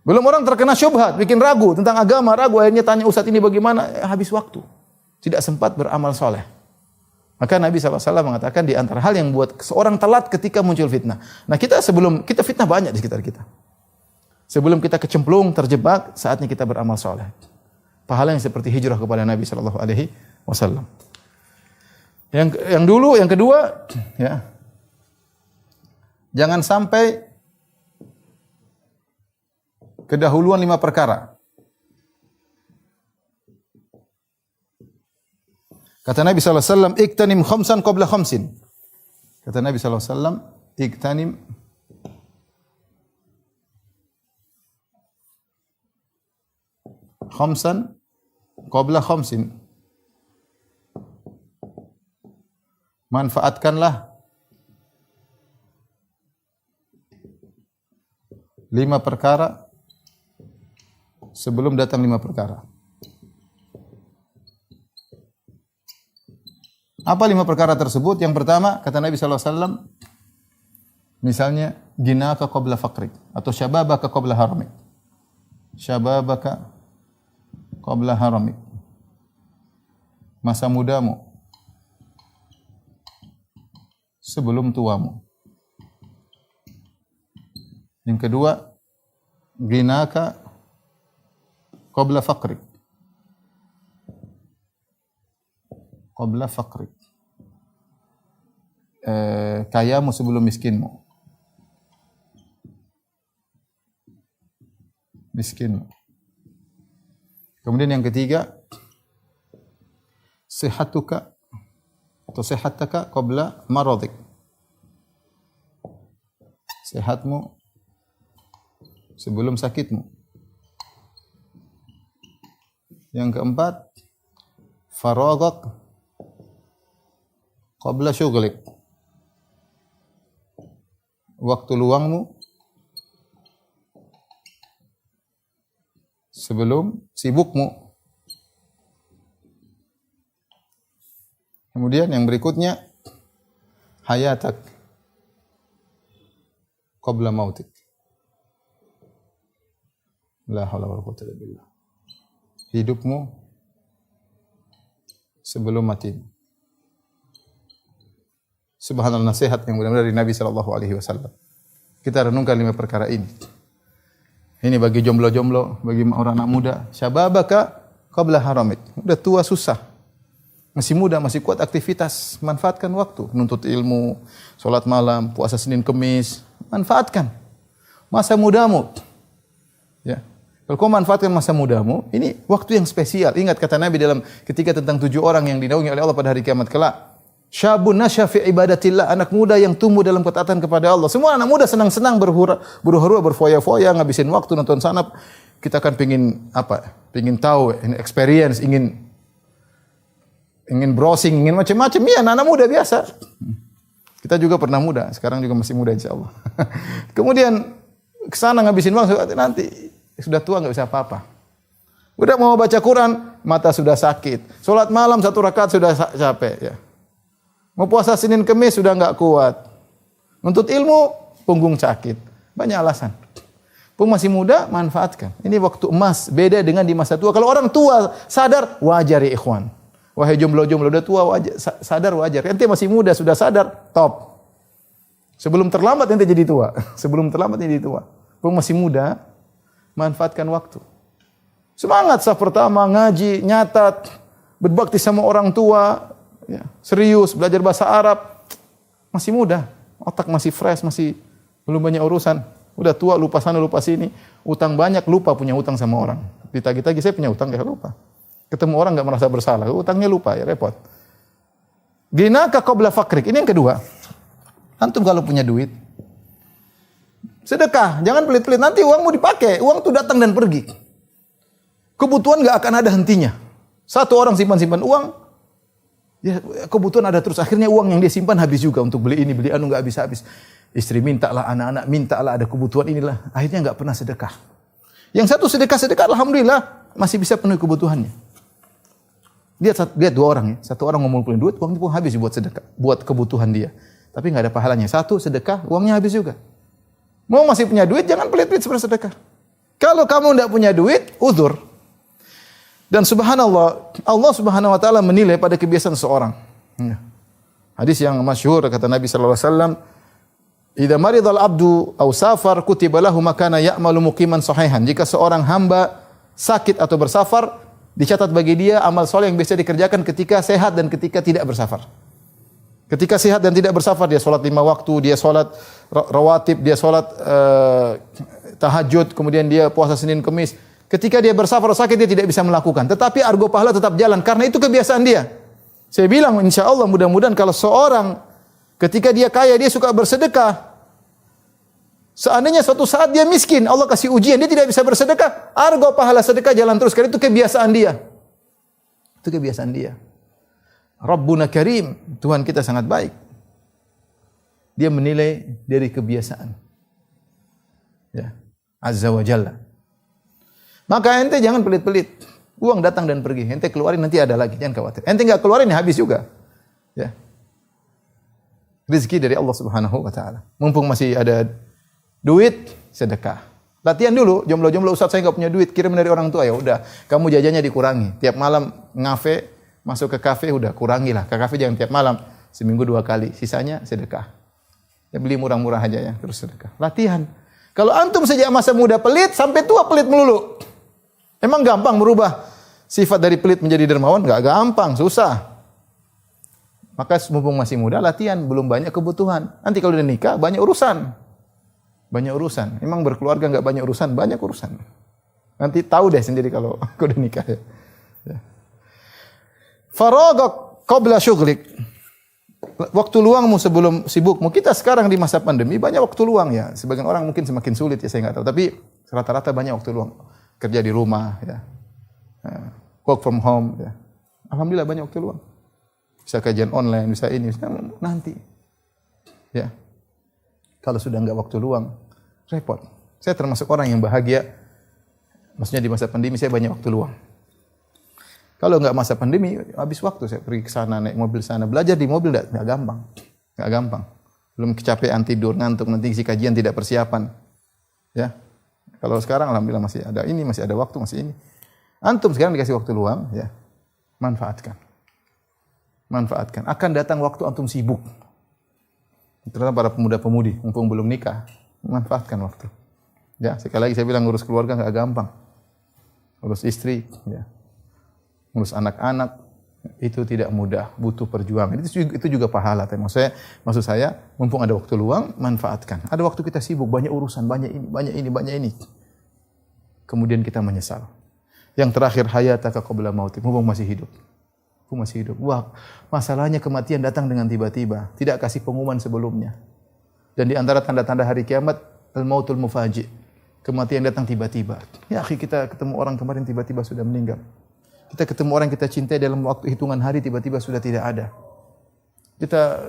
Belum orang terkena syubhat, bikin ragu tentang agama, ragu akhirnya tanya ustaz ini bagaimana, habis waktu. Tidak sempat beramal soleh. Maka Nabi SAW mengatakan di antara hal yang buat seorang telat ketika muncul fitnah. Nah kita fitnah banyak di sekitar kita. Sebelum kita kecemplung, terjebak, saatnya kita beramal soleh. Pahala yang seperti hijrah kepada Nabi SAW. Yang kedua, ya, jangan sampai kedahuluan 5 perkara. Kata Nabi SAW, iktanim khamsan qabla khamsin. Kata Nabi SAW, iktanim khamsan qabla khamsin. Manfaatkanlah 5 perkara sebelum datang 5 perkara. Apa 5 perkara tersebut? Yang pertama, kata Nabi sallallahu alaihi wasallam, misalnya ginaka qabla faqrik atau syababaka qabla haramik. Syababaka qabla haramik. Masa mudamu sebelum tuamu. Yang kedua, ginaka qabla faqrik. Qabla faqrik. Kayamu sebelum miskinmu. Miskinmu. Kemudian yang ketiga, sihatuka atau sehataka qabla maradik. Sehatmu sebelum sakitmu. Yang keempat, faragak qabla syughlik. Waktu luangmu sebelum sibukmu. Kemudian yang berikutnya, hayatak qabla mautik. La haula wala quwwata illa billah. Hidupmu sebelum mati. Subhanallah, nasihat yang benar-benar dari Nabi sallallahu alaihi wasallam. Kita renungkan 5 perkara ini. Ini bagi jomblo-jomblo, bagi orang anak muda, syababaka qabla haramik. Udah tua susah. Masih muda, masih kuat aktivitas, manfaatkan waktu, nuntut ilmu, salat malam, puasa Senin Kemis, manfaatkan masa mudamu. Ya. Kalau kau manfaatkan masa mudamu, ini waktu yang spesial. Ingat kata Nabi dalam ketika tentang 7 orang yang dinaungi oleh Allah pada hari kiamat kelak. Syabun nasya fi ibadatillah, anak muda yang tumbuh dalam ketaatan kepada Allah. Semua anak muda senang-senang berhura-hura, berfoya-foya, ngabisin waktu nonton sana. Kita kan pengin apa? Pengin tahu, experience, ingin browsing, ingin macam-macam. Iya, anak muda biasa. Kita juga pernah muda, sekarang juga masih muda insyaallah. Kemudian ke sana ngabisin waktu, nanti sudah tua enggak bisa apa-apa. Udah mau baca Quran, mata sudah sakit. Salat malam 1 rakaat sudah capek ya. Mau puasa Senin Kemis sudah enggak kuat. Nuntut ilmu, punggung sakit. Banyak alasan. Pun masih muda, manfaatkan. Ini waktu emas, beda dengan di masa tua. Kalau orang tua sadar, wajar ya ikhwan. Wahai jomblo-jomblo, udah tua, wajar, sadar wajar. Ente masih muda, sudah sadar, top. Sebelum terlambat ente jadi tua. Sebelum terlambat ente jadi tua. Pun masih muda, manfaatkan waktu. Semangat saf pertama, ngaji, nyatat, berbakti sama orang tua, ya, serius, belajar bahasa Arab. Masih muda, otak masih fresh, masih belum banyak urusan. Udah tua, lupa sana, lupa sini. Utang banyak, lupa punya utang sama orang. Ditagih-tagih, saya punya utang, kayak lupa. Ketemu orang enggak merasa bersalah, utangnya lupa, ya repot. Ginaka qabla faqrik. Ini yang kedua. Antum kalau punya duit, sedekah, jangan pelit-pelit. Nanti uangmu dipakai, uang itu datang dan pergi. Kebutuhan enggak akan ada hentinya. Satu orang simpan-simpan uang, ya kebutuhan ada terus. Akhirnya uang yang dia simpan habis juga untuk beli ini, beli anu enggak habis-habis. Istri mintalah, anak-anak mintalah, ada kebutuhan inilah. Akhirnya enggak pernah sedekah. Yang satu sedekah, alhamdulillah masih bisa penuhi kebutuhannya. Lihat 2 orang ya. Satu orang ngumpulin duit, uangnya pun habis buat sedekah, buat kebutuhan dia. Tapi enggak ada pahalanya. Satu sedekah, uangnya habis juga. Mau masih punya duit, jangan pelit-pelit bersedekah. Kalau kamu enggak punya duit, uzur. Dan subhanallah, Allah Subhanahu wa taala menilai pada kebiasaan seorang. Ya. Hadis yang masyhur kata Nabi sallallahu alaihi wasallam, "Idza maridal abdu aw safar kutiba lahu makana ya'malu muqiman sahihan." Jika seorang hamba sakit atau bersafar, dicatat bagi dia amal soleh yang biasa dikerjakan ketika sehat dan ketika tidak bersafar. Ketika sehat dan tidak bersafar, dia sholat 5 waktu, dia sholat rawatib, dia sholat tahajud, kemudian dia puasa Senin Kemis. Ketika dia bersafar atau sakit, dia tidak bisa melakukan. Tetapi argo pahala tetap jalan, karena itu kebiasaan dia. Saya bilang, insya Allah mudah-mudahan kalau seorang ketika dia kaya, dia suka bersedekah, Seandainya suatu saat dia miskin, Allah kasih ujian, dia tidak bisa bersedekah, argo pahala sedekah jalan terus. Karena itu kebiasaan dia. Itu kebiasaan dia. Rabbuna Karim, Tuhan kita sangat baik. Dia menilai dari kebiasaan. Ya. Azza wa Jalla. Maka ente jangan pelit-pelit. Uang datang dan pergi. Ente keluarin nanti ada lagi, jangan khawatir. Ente enggak keluarin ya habis juga. Ya. Rezeki dari Allah Subhanahu wa taala. Mumpung masih ada duit, sedekah. Latihan dulu, jomblo-jomblo, Ustaz saya enggak punya duit, kirim dari orang tua, ya udah, kamu jajannya dikurangi. Tiap malam ngafe, masuk ke kafe udah kurangilah. Ke kafe jangan tiap malam, seminggu 2 kali. Sisanya sedekah. Ya beli murah-murah aja ya, terus sedekah. Latihan. Kalau antum sejak masa muda pelit, sampai tua pelit melulu. Emang gampang merubah sifat dari pelit menjadi dermawan? Enggak gampang, susah. Maka mumpung masih muda, latihan, belum banyak kebutuhan. Nanti kalau udah nikah, banyak urusan. Banyak urusan. Emang berkeluarga enggak banyak urusan? Banyak urusan. Nanti tahu deh sendiri kalau aku udah nikah. Ya. Faragak qabla syughlik. Waktu luangmu sebelum sibukmu. Kita sekarang di masa pandemi banyak waktu luang ya. Sebagian orang mungkin semakin sulit ya, saya enggak tahu. Tapi rata-rata banyak waktu luang. Kerja di rumah ya. Work from home ya. Alhamdulillah banyak waktu luang. Bisa kajian online, bisa ini, bisa nanti. Ya. Kalau sudah enggak waktu luang, repot. Saya termasuk orang yang bahagia. Maksudnya di masa pandemi saya banyak waktu luang. Kalau enggak masa pandemi, habis waktu saya pergi ke sana, naik mobil sana, belajar di mobil enggak gampang. Enggak gampang. Belum kecapean, tidur, ngantuk, nanti isi kajian tidak persiapan. Ya. Kalau sekarang alhamdulillah masih ada ini, masih ada waktu, masih ini. Antum sekarang dikasih waktu luang, ya. Manfaatkan. Manfaatkan. Akan datang waktu antum sibuk. Terutama para pemuda-pemudi, mumpung belum nikah, manfaatkan waktu. Ya, sekali lagi saya bilang ngurus keluarga enggak gampang. Ngurus istri, ya. Ngurus anak-anak itu tidak mudah, butuh perjuangan. Itu juga pahala. Maksud saya, mumpung ada waktu luang, manfaatkan. Ada waktu kita sibuk, banyak urusan, banyak ini. Kemudian kita menyesal. Yang terakhir, hayataka qabla mautik, mumpung masih hidup. Wah, masalahnya kematian datang dengan tiba-tiba, tidak kasih pengumuman sebelumnya. Dan di antara tanda-tanda hari kiamat, al-mautul mufaji. Kematian datang tiba-tiba. Ya, akhi, kita ketemu orang kemarin tiba-tiba sudah meninggal. Kita ketemu orang kita cintai dalam waktu hitungan hari tiba-tiba sudah tidak ada. Kita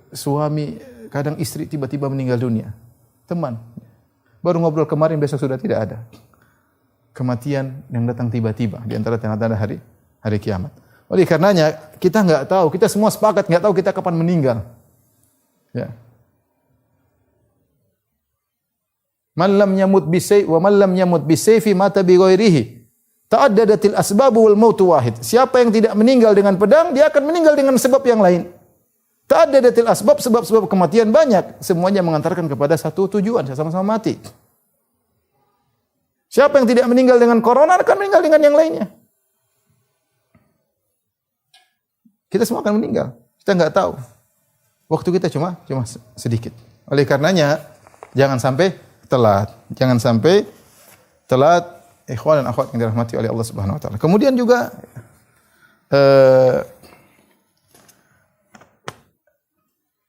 suami, kadang istri tiba-tiba meninggal dunia. Teman, baru ngobrol kemarin besok sudah tidak ada. Kematian yang datang tiba-tiba di antara tanda-tanda hari kiamat. Oleh karenanya kita enggak tahu, kita semua sepakat enggak tahu kita kapan meninggal. Ya. Man lam yamut bisayf wa man lam yamut bisayfi mata bi ghairihi. Ta'addadatil asbab wal mautu wahid. Siapa yang tidak meninggal dengan pedang, dia akan meninggal dengan sebab yang lain. Ta'addadatil asbab, sebab-sebab kematian banyak, semuanya mengantarkan kepada satu tujuan, sama-sama mati. Siapa yang tidak meninggal dengan corona akan meninggal dengan yang lainnya. Kita semua akan meninggal. Kita enggak tahu. Waktu kita cuma sedikit. Oleh karenanya jangan sampai telat. Jangan sampai telat, ikhwan dan akhwat yang dirahmati oleh Allah Subhanahu wa taala. Kemudian juga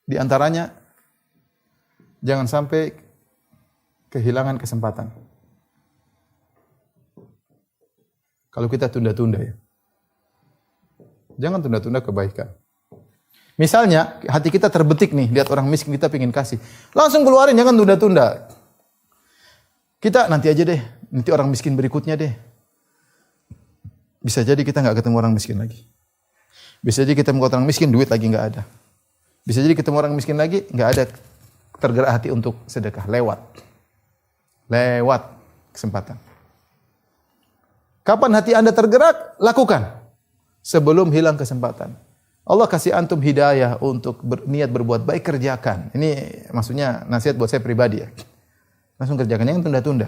di antaranya jangan sampai kehilangan kesempatan. Kalau kita tunda-tunda ya. Jangan tunda-tunda kebaikan. Misalnya, hati kita terbetik nih, lihat orang miskin kita pengen kasih. Langsung keluarin, jangan tunda-tunda. Kita nanti aja deh, nanti orang miskin berikutnya deh. Bisa jadi kita enggak ketemu orang miskin lagi. Bisa jadi kita ketemu orang miskin, duit lagi enggak ada. Bisa jadi ketemu orang miskin lagi, enggak ada tergerak hati untuk sedekah. Lewat kesempatan. Kapan hati Anda tergerak? Lakukan. Sebelum hilang kesempatan. Allah kasih antum hidayah untuk berniat berbuat baik, kerjakan. Ini maksudnya nasihat buat saya pribadi ya. Langsung kerjakan, jangan tunda-tunda.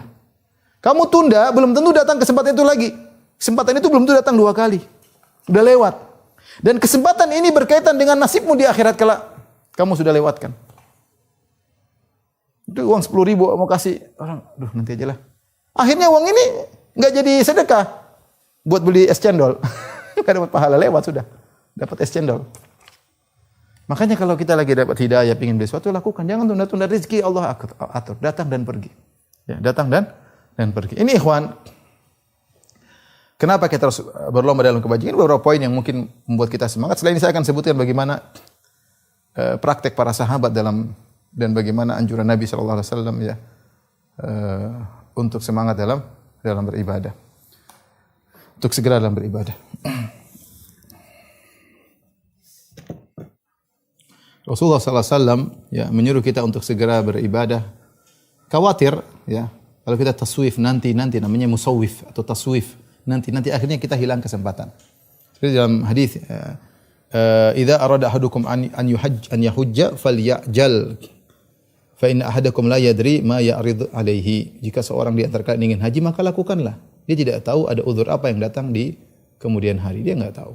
Kamu tunda, belum tentu datang kesempatan itu lagi. Kesempatan itu belum tentu datang 2 kali. Udah lewat. Dan kesempatan ini berkaitan dengan nasibmu di akhirat kelak. Kamu sudah lewatkan. Itu uang 10.000 mau kasih orang, nanti aja lah. Akhirnya uang ini enggak jadi sedekah buat beli es cendol. Enggak dapat pahala, lewat sudah. Dapat es cendol. Makanya kalau kita lagi dapat hidayah, ingin beli sesuatu, lakukan. Jangan tunda-tunda rezeki, Allah atur. Datang dan pergi. Ya, datang dan pergi. Ini ikhwan, kenapa kita harus berlomba dalam kebajikan? Beberapa poin yang mungkin membuat kita semangat. Selain ini saya akan sebutkan bagaimana praktek para sahabat dan bagaimana anjuran Nabi sallallahu alaihi wasallam ya untuk semangat dalam beribadah. Untuk segera dalam beribadah. Rasulullah sallallahu alaihi wasallam ya menyuruh kita untuk segera beribadah. Khawatir ya, kalau kita taswif nanti namanya musawwif atau taswif. Nanti akhirnya kita hilang kesempatan. Seperti dalam hadis idza arada ahadukum an yahujja falyajal fa inna ahadakum la yadri ma ya'rid alaihi. Jika seorang di antara kalian ingin haji maka lakukanlah. Dia tidak tahu ada uzur apa yang datang di kemudian hari. Dia enggak tahu.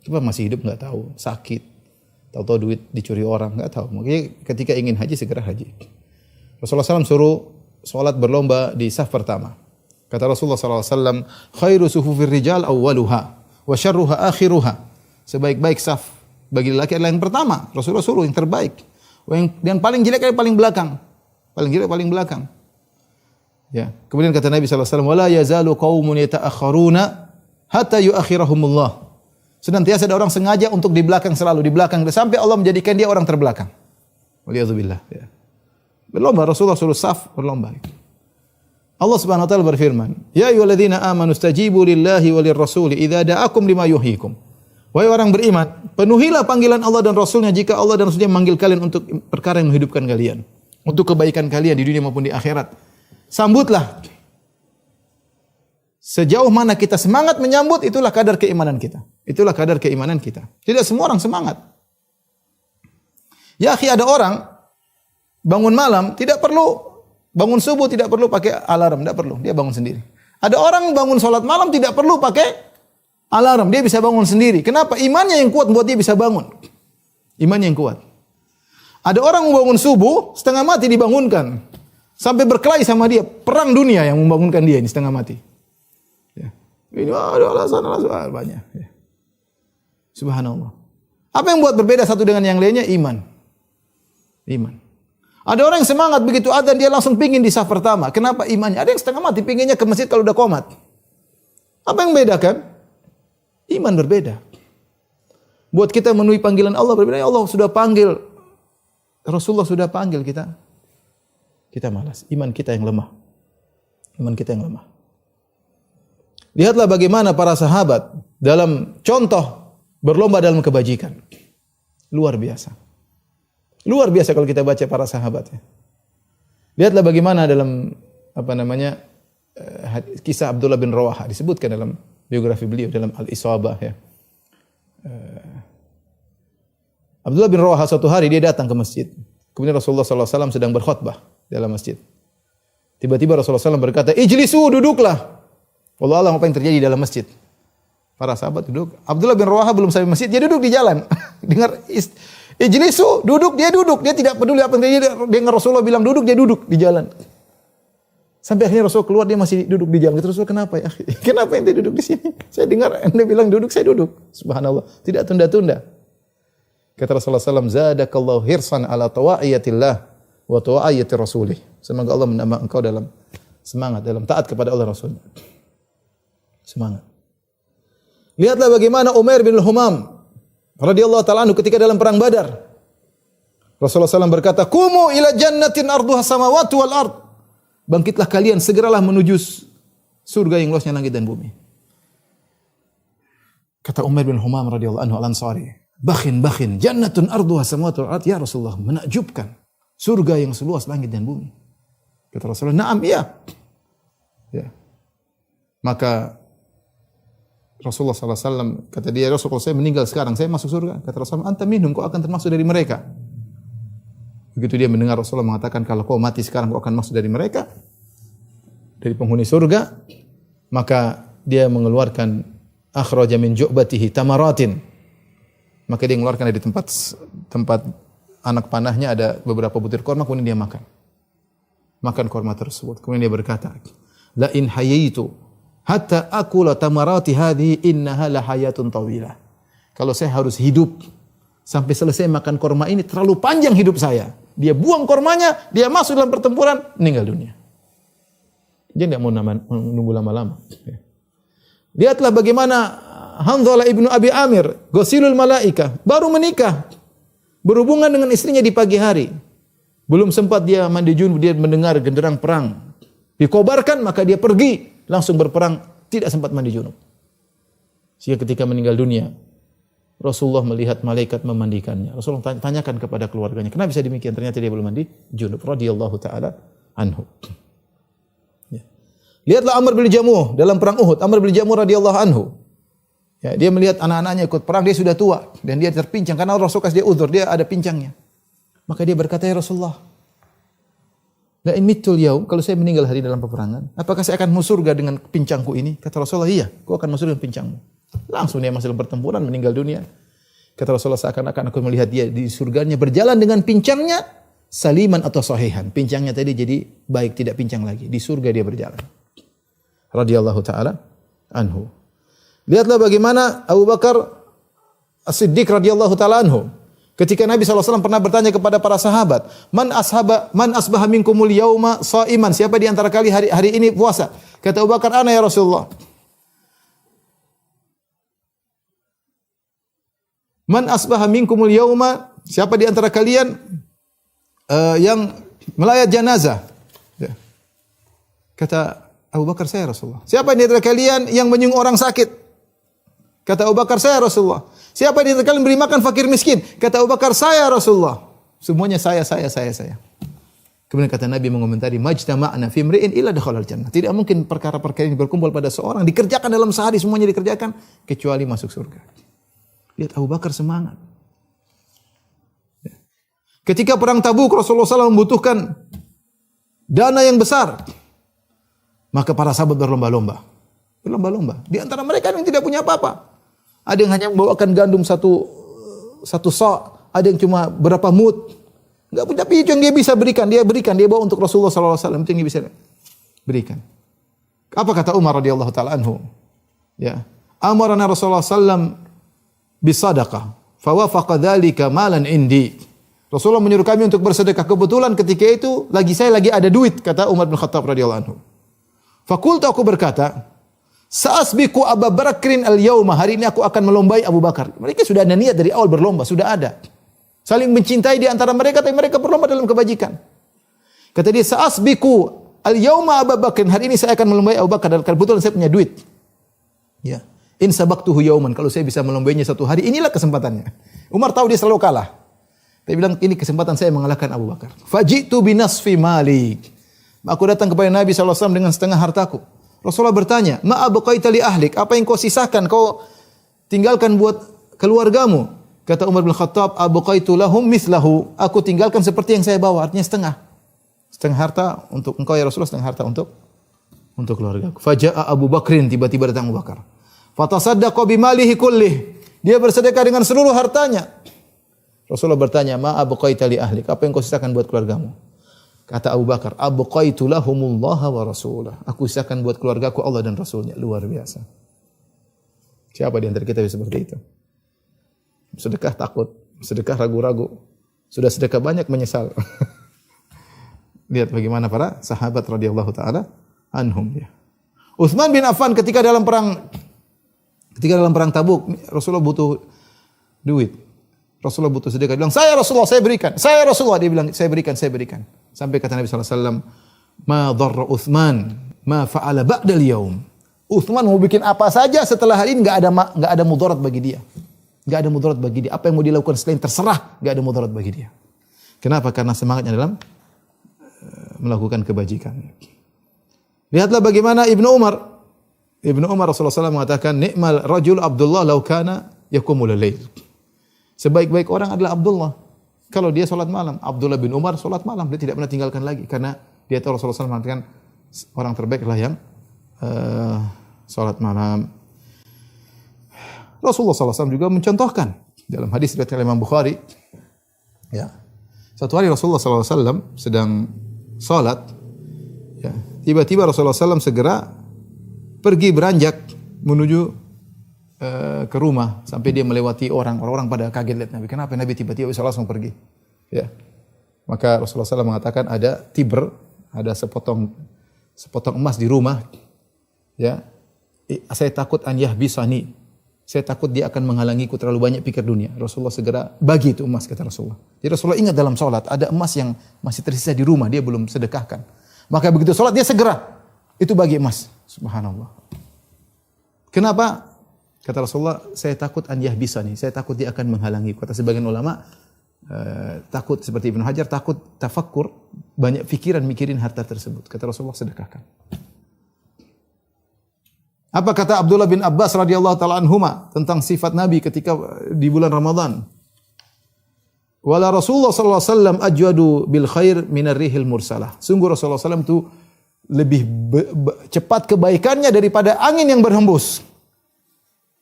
Kita masih hidup enggak tahu, sakit. Tahu-tahu duit dicuri orang, enggak tahu. Makanya ketika ingin haji segera haji. Rasulullah SAW suruh salat berlomba di saf pertama. Kata Rasulullah SAW, khairu sufufir rijal awwaluha wa syarruha akhiruha. Sebaik-baik saf bagi lelaki adalah yang pertama. Rasulullah suruh yang terbaik. Dan paling jelek adalah paling belakang. Paling jelek paling belakang. Ya. Kemudian kata Nabi SAW, wala yazalu qaumun yata'akharuna hatta yuakhirahumullah. Senantiasa ada orang sengaja untuk di belakang selalu, di belakang sampai Allah menjadikan dia orang terbelakang. Waliyadzubillah. Ya. Berlomba, Rasulullah suruh saf berlomba. Allah Subhanahu wa taala berfirman, "Ya ayyuhalladzina amanu stajibu lillahi walir rasuli idza da'akum lima yuhyikum." Wahai orang beriman, penuhilah panggilan Allah dan Rasulnya jika Allah dan Rasulnya memanggil kalian untuk perkara yang menghidupkan kalian, untuk kebaikan kalian di dunia maupun di akhirat. Sambutlah. Sejauh mana kita semangat menyambut, itulah kadar keimanan kita. Itulah kadar keimanan kita. Tidak semua orang semangat. Ya akhi, ada orang bangun malam tidak perlu, bangun subuh tidak perlu pakai alarm, tidak perlu, dia bangun sendiri. Ada orang bangun sholat malam tidak perlu pakai alarm, dia bisa bangun sendiri. Kenapa? Imannya yang kuat buat dia bisa bangun. Imannya yang kuat. Ada orang bangun subuh setengah mati dibangunkan, sampai berkelahi sama dia, perang dunia yang membangunkan dia ini setengah mati. Ya. Ini ada alasan banyak. Ya. Subhanallah. Apa yang buat berbeda satu dengan yang lainnya? Iman. Ada orang yang semangat begitu adzan dia langsung pingin di saf pertama. Kenapa? Imannya. Ada yang setengah mati pinginnya ke masjid kalau udah qomat. Apa yang bedakan? Iman berbeda. Buat kita memenuhi panggilan Allah berbeda. Ya Allah sudah panggil, Rasulullah sudah panggil kita. Kita malas. Iman kita yang lemah. Lihatlah bagaimana para sahabat dalam contoh berlomba dalam kebajikan. Luar biasa. Luar biasa kalau kita baca para sahabat. Ya. Lihatlah bagaimana dalam kisah Abdullah bin Rawaha disebutkan dalam biografi beliau dalam Al-Isabah. Ya. Abdullah bin Rawaha suatu hari dia datang ke masjid. Kemudian Rasulullah SAW sedang berkhutbah dalam masjid. Tiba-tiba Rasulullah SAW berkata, "Ijlisu, duduklah." Wallahu a'lam apa yang terjadi dalam masjid. Para sahabat duduk. Abdullah bin Rawaha belum sampai masjid, dia duduk di jalan. Dengar ijlisu, duduk, dia duduk. Dia tidak peduli apa yang terjadi. Dengar Rasulullah bilang duduk, dia duduk di jalan. Sampai akhirnya Rasul keluar, dia masih duduk di jalan. Kata Rasul, kenapa ya? Kenapa ente duduk di sini? Saya dengar ente bilang duduk, saya duduk. Subhanallah. Tidak tunda-tunda. Kata Rasulullah SAW, zadakallahu hirsan ala tawa'iyatillah wa tawa'iyatir rasulih. Semoga Allah menambah engkau dalam semangat, dalam taat kepada Allah Rasul. Semangat. Lihatlah bagaimana Umair bin Al-Humam radhiyallahu ta'ala anhu ketika dalam perang Badar. Rasulullah SAW berkata, "Qumu ila jannatin arduha samawati wal ard." Bangkitlah kalian, segeralah menuju surga yang luasnya langit dan bumi. Kata Umair bin Al-Humam radhiyallahu anhu Al-Ansari, "Bakhin, jannatun arduha samawati wal ard." Ya Rasulullah, menakjubkan. Surga yang seluas langit dan bumi. Kata Rasulullah, "Na'am, iya." Ya. Maka Rasulullah SAW kata dia, Rasulullah saya meninggal sekarang, saya masuk surga. Kata Rasulullah, "Anta minhum, kau akan termasuk dari mereka." Begitu dia mendengar Rasulullah mengatakan, kalau kau mati sekarang kau akan masuk dari mereka, dari penghuni surga, maka dia mengeluarkan akhraja min ju'batihi tamaratin. Maka dia mengeluarkan dari tempat anak panahnya ada beberapa butir korma, kemudian dia makan. Makan korma tersebut. Kemudian dia berkata, "La in hayitu hatta akula tamarati hadhihi innaha la hayatun tawilah." Kalau saya harus hidup sampai selesai makan korma ini terlalu panjang hidup saya. Dia buang kormanya, dia masuk dalam pertempuran, meninggal dunia. Dia tidak mau menunggu lama-lama. Lihatlah bagaimana Hanzalah ibnu Abi Amir, ghasilul malaika, baru menikah, berhubungan dengan istrinya di pagi hari. Belum sempat dia mandi junub, dia mendengar genderang perang. Dikobarkan, maka dia pergi, langsung berperang, tidak sempat mandi junub. Sehingga ketika meninggal dunia, Rasulullah melihat malaikat memandikannya. Rasulullah tanyakan kepada keluarganya, kenapa bisa demikian? Ternyata dia belum mandi junub. Radhiyallahu taala anhu. Ya. Lihatlah Amr bin Jamuh dalam perang Uhud. Amr bin Jamuh radhiyallahu anhu. Ya, dia melihat anak-anaknya ikut perang, dia sudah tua dan dia terpincang karena Rasul kasih dia uzur, dia ada pincangnya. Maka dia berkata, ya Rasulullah, la in mittul yaum, kalau saya meninggal hari dalam peperangan, apakah saya akan masuk surga dengan pincangku ini? Kata Rasulullah, iya, kau akan masuk dengan pincangmu. Langsung dia masuk dalam pertempuran, meninggal dunia. Kata Rasulullah, seakan-akan aku melihat dia di surganya berjalan dengan pincangnya, saliman atau sahihan. Pincangnya tadi jadi baik, tidak pincang lagi. Di surga dia berjalan. Radhiyallahu ta'ala anhu. Lihatlah bagaimana Abu Bakar As-Siddiq radhiyallahu ta'ala anhu. Ketika Nabi SAW pernah bertanya kepada para sahabat, man asbaha minkumul yauma shaiman? Siapa di antara kalian hari ini puasa? Kata Abu Bakar, ana ya Rasulullah. Man asbaha minkumul yauma? Siapa di antara kalian yang melayat jenazah? Ya. Kata Abu Bakar, saya Rasulullah. Siapa di antara kalian yang menyung orang sakit? Kata Abu Bakar, saya Rasulullah. Siapa di antara kalian beri makan fakir miskin? Kata Abu Bakar, saya Rasulullah. Semuanya saya. Kemudian kata Nabi mengomentari, majtama'na fi imri'in illa dakhalal jannah. Tidak mungkin perkara-perkara ini berkumpul pada seorang, dikerjakan dalam sehari, semuanya dikerjakan, kecuali masuk surga. Lihat Abu Bakar semangat. Ketika perang Tabuk, Rasulullah SAW membutuhkan dana yang besar. Maka para sahabat berlomba-lomba. Di antara mereka yang tidak punya apa-apa. Ada yang hanya membawakan gandum satu sa', ada yang cuma berapa mud. Enggak punya, tapi itu yang dia bisa berikan, dia bawa untuk Rasulullah SAW, itu yang dia bisa berikan. Apa kata Umar radhiyallahu taala anhu? Ya. Amarana Rasulullah sallam bisadaqah, fawafaqa dzalika malan indi. Rasulullah menyuruh kami untuk bersedekah. Kebetulan ketika itu saya lagi ada duit, kata Umar bin Khattab radhiyallahu anhu. Fakultu, aku berkata, sa'asbiku Abu Bakrin al-yawma, hari ini aku akan melombai Abu Bakar. Mereka sudah ada niat dari awal berlomba, sudah ada. Saling mencintai di antara mereka, tapi mereka berlomba dalam kebajikan. Kata dia, sa'asbiku al-yawma Abu Bakrin, hari ini saya akan melombai Abu Bakar, dan kebetulan saya punya duit. Ya. In sabaqtuhu yawman, kalau saya bisa melombainya satu hari, inilah kesempatannya. Umar tahu dia selalu kalah. Dia bilang, ini kesempatan saya mengalahkan Abu Bakar. Fajitu binasfi mali. Aku datang kepada Nabi SAW dengan setengah hartaku. Rasulullah bertanya, ma abqaita li ahlik? Apa yang kau sisakan, kau tinggalkan buat keluargamu? Kata Umar bin Khattab, abqaitu lahum mithlahu. Aku tinggalkan seperti yang saya bawa, artinya setengah. Setengah harta untuk engkau ya Rasulullah, setengah harta untuk keluargaku. Faja'a Abu Bakrin, tiba-tiba datang Abu Bakar. Fatasaddaqa bimalihi kullih. Dia bersedekah dengan seluruh hartanya. Rasulullah bertanya, ma abqaita li ahlik? Apa yang kau sisakan buat keluargamu? Kata Abu Bakar, abqaitu lahumullaha wa rasulah. Aku sisakan buat keluargaku Allah dan Rasulnya. Luar biasa. Siapa di antara kita bisa seperti itu? Sedekah takut, sedekah ragu-ragu. Sudah sedekah banyak menyesal. Lihat bagaimana para sahabat radhiyallahu taala anhum ya. Utsman bin Affan ketika dalam perang Tabuk, Rasulullah butuh duit. Rasulullah butuh sedekah. Dia bilang, saya Rasulullah, saya berikan. Saya Rasulullah, dia bilang, saya berikan. Sampai kata Nabi SAW, ma dharra Uthman, ma fa'ala ba'dal yaum. Uthman mau bikin apa saja setelah hari ini, enggak ada mudarat bagi dia. Enggak ada mudarat bagi dia. Apa yang mau dilakukan selain terserah, enggak ada mudarat bagi dia. Kenapa? Karena semangatnya dalam melakukan kebajikan. Lihatlah bagaimana Ibnu Umar Rasulullah SAW mengatakan, ni'mal rajul Abdullah law kana yaqumul lail. Sebaik-baik orang adalah Abdullah. Kalau dia salat malam, Abdullah bin Umar salat malam, dia tidak pernah tinggalkan lagi karena dia tahu Rasulullah SAW mengatakan orang terbaik adalah yang salat malam. Rasulullah SAW juga mencontohkan dalam hadis riwayat Imam Bukhari. Ya. Satu hari Rasulullah SAW sedang salat, ya, tiba-tiba Rasulullah SAW segera pergi beranjak menuju ke rumah sampai dia melewati orang-orang pada kaget lihat Nabi. Kenapa Nabi tiba-tiba bisa langsung pergi? Ya. Maka Rasulullah SAW mengatakan ada tibr, ada sepotong emas di rumah. Ya. Saya takut an yahbisani. Saya takut dia akan menghalangiku terlalu banyak pikir dunia. Rasulullah segera bagi itu emas kata Rasulullah. Jadi Rasulullah ingat dalam salat ada emas yang masih tersisa di rumah dia belum sedekahkan. Maka begitu salat dia segera itu bagi emas. Subhanallah. Kenapa? Kata Rasulullah, saya takut an yahbisani. Saya takut dia akan menghalangiku. Kata sebagian ulama, takut seperti Ibnu Hajar, takut tafakkur, banyak pikiran mikirin harta tersebut. Kata Rasulullah, sedekahkan. Apa kata Abdullah bin Abbas radhiyallahu taala anhuma tentang sifat Nabi ketika di bulan Ramadan? Wala Rasulullah sallallahu alaihi wasallam ajwadu bil khair minar rihil mursalah. Sungguh Rasulullah SAW itu lebih cepat kebaikannya daripada angin yang berhembus.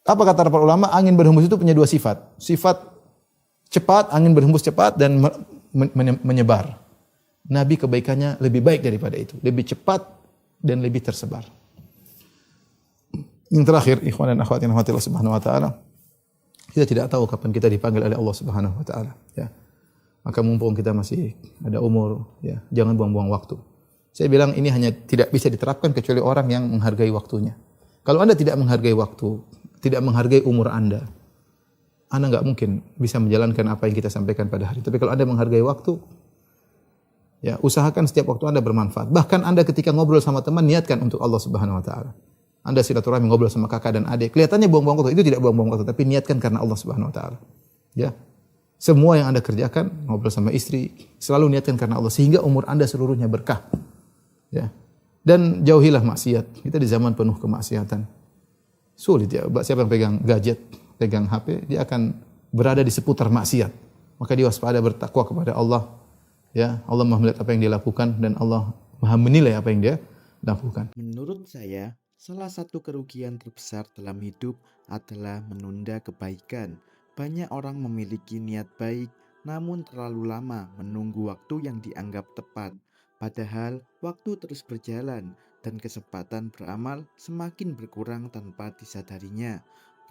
Apa kata para ulama? Angin berhembus itu punya dua sifat. Sifat cepat, angin berhembus cepat dan menyebar. Nabi kebaikannya lebih baik daripada itu, lebih cepat dan lebih tersebar. Yang terakhir, ikhwan dan akhwat yang dirahmati Allah Subhanahu wa taala, kita tidak tahu kapan kita dipanggil oleh Allah Subhanahu wa taala, ya. Maka mumpung kita masih ada umur, ya, jangan buang-buang waktu. Saya bilang ini hanya tidak bisa diterapkan kecuali orang yang menghargai waktunya. Kalau Anda tidak menghargai waktu, tidak menghargai umur Anda enggak mungkin bisa menjalankan apa yang kita sampaikan pada hari. Tapi kalau Anda menghargai waktu, ya, usahakan setiap waktu Anda bermanfaat. Bahkan Anda ketika ngobrol sama teman, niatkan untuk Allah Subhanahu wa taala. Anda silaturahmi ngobrol sama kakak dan adik, kelihatannya buang-buang waktu, itu tidak buang-buang waktu, tapi niatkan karena Allah Subhanahu wa taala. Ya. Semua yang Anda kerjakan, ngobrol sama istri, selalu niatkan karena Allah sehingga umur Anda seluruhnya berkah. Ya. Dan jauhilah maksiat. Kita di zaman penuh kemaksiatan. Sulit ya, siapa yang pegang gadget, pegang HP, dia akan berada di seputar maksiat. Maka dia waspada, bertakwa kepada Allah. Ya, Allah Maha melihat apa yang dia lakukan dan Allah Maha menilai apa yang dia lakukan. Menurut saya, salah satu kerugian terbesar dalam hidup adalah menunda kebaikan. Banyak orang memiliki niat baik, namun terlalu lama menunggu waktu yang dianggap tepat. Padahal waktu terus berjalan dan kesempatan beramal semakin berkurang tanpa disadarinya.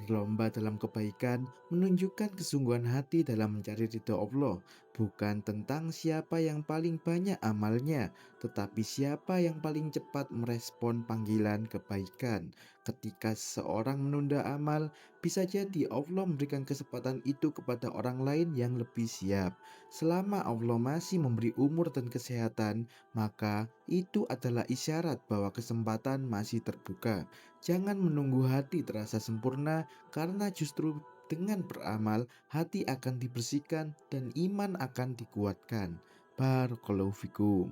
Berlomba dalam kebaikan menunjukkan kesungguhan hati dalam mencari ridho Allah, bukan tentang siapa yang paling banyak amalnya, tetapi siapa yang paling cepat merespon panggilan kebaikan. Ketika seseorang menunda amal, bisa jadi Allah memberikan kesempatan itu kepada orang lain yang lebih siap. Selama Allah masih memberi umur dan kesehatan, maka itu adalah isyarat bahwa kesempatan masih terbuka. Jangan menunggu hati terasa sempurna, karena justru dengan beramal, hati akan dibersihkan dan iman akan dikuatkan. Barakallahu fikum.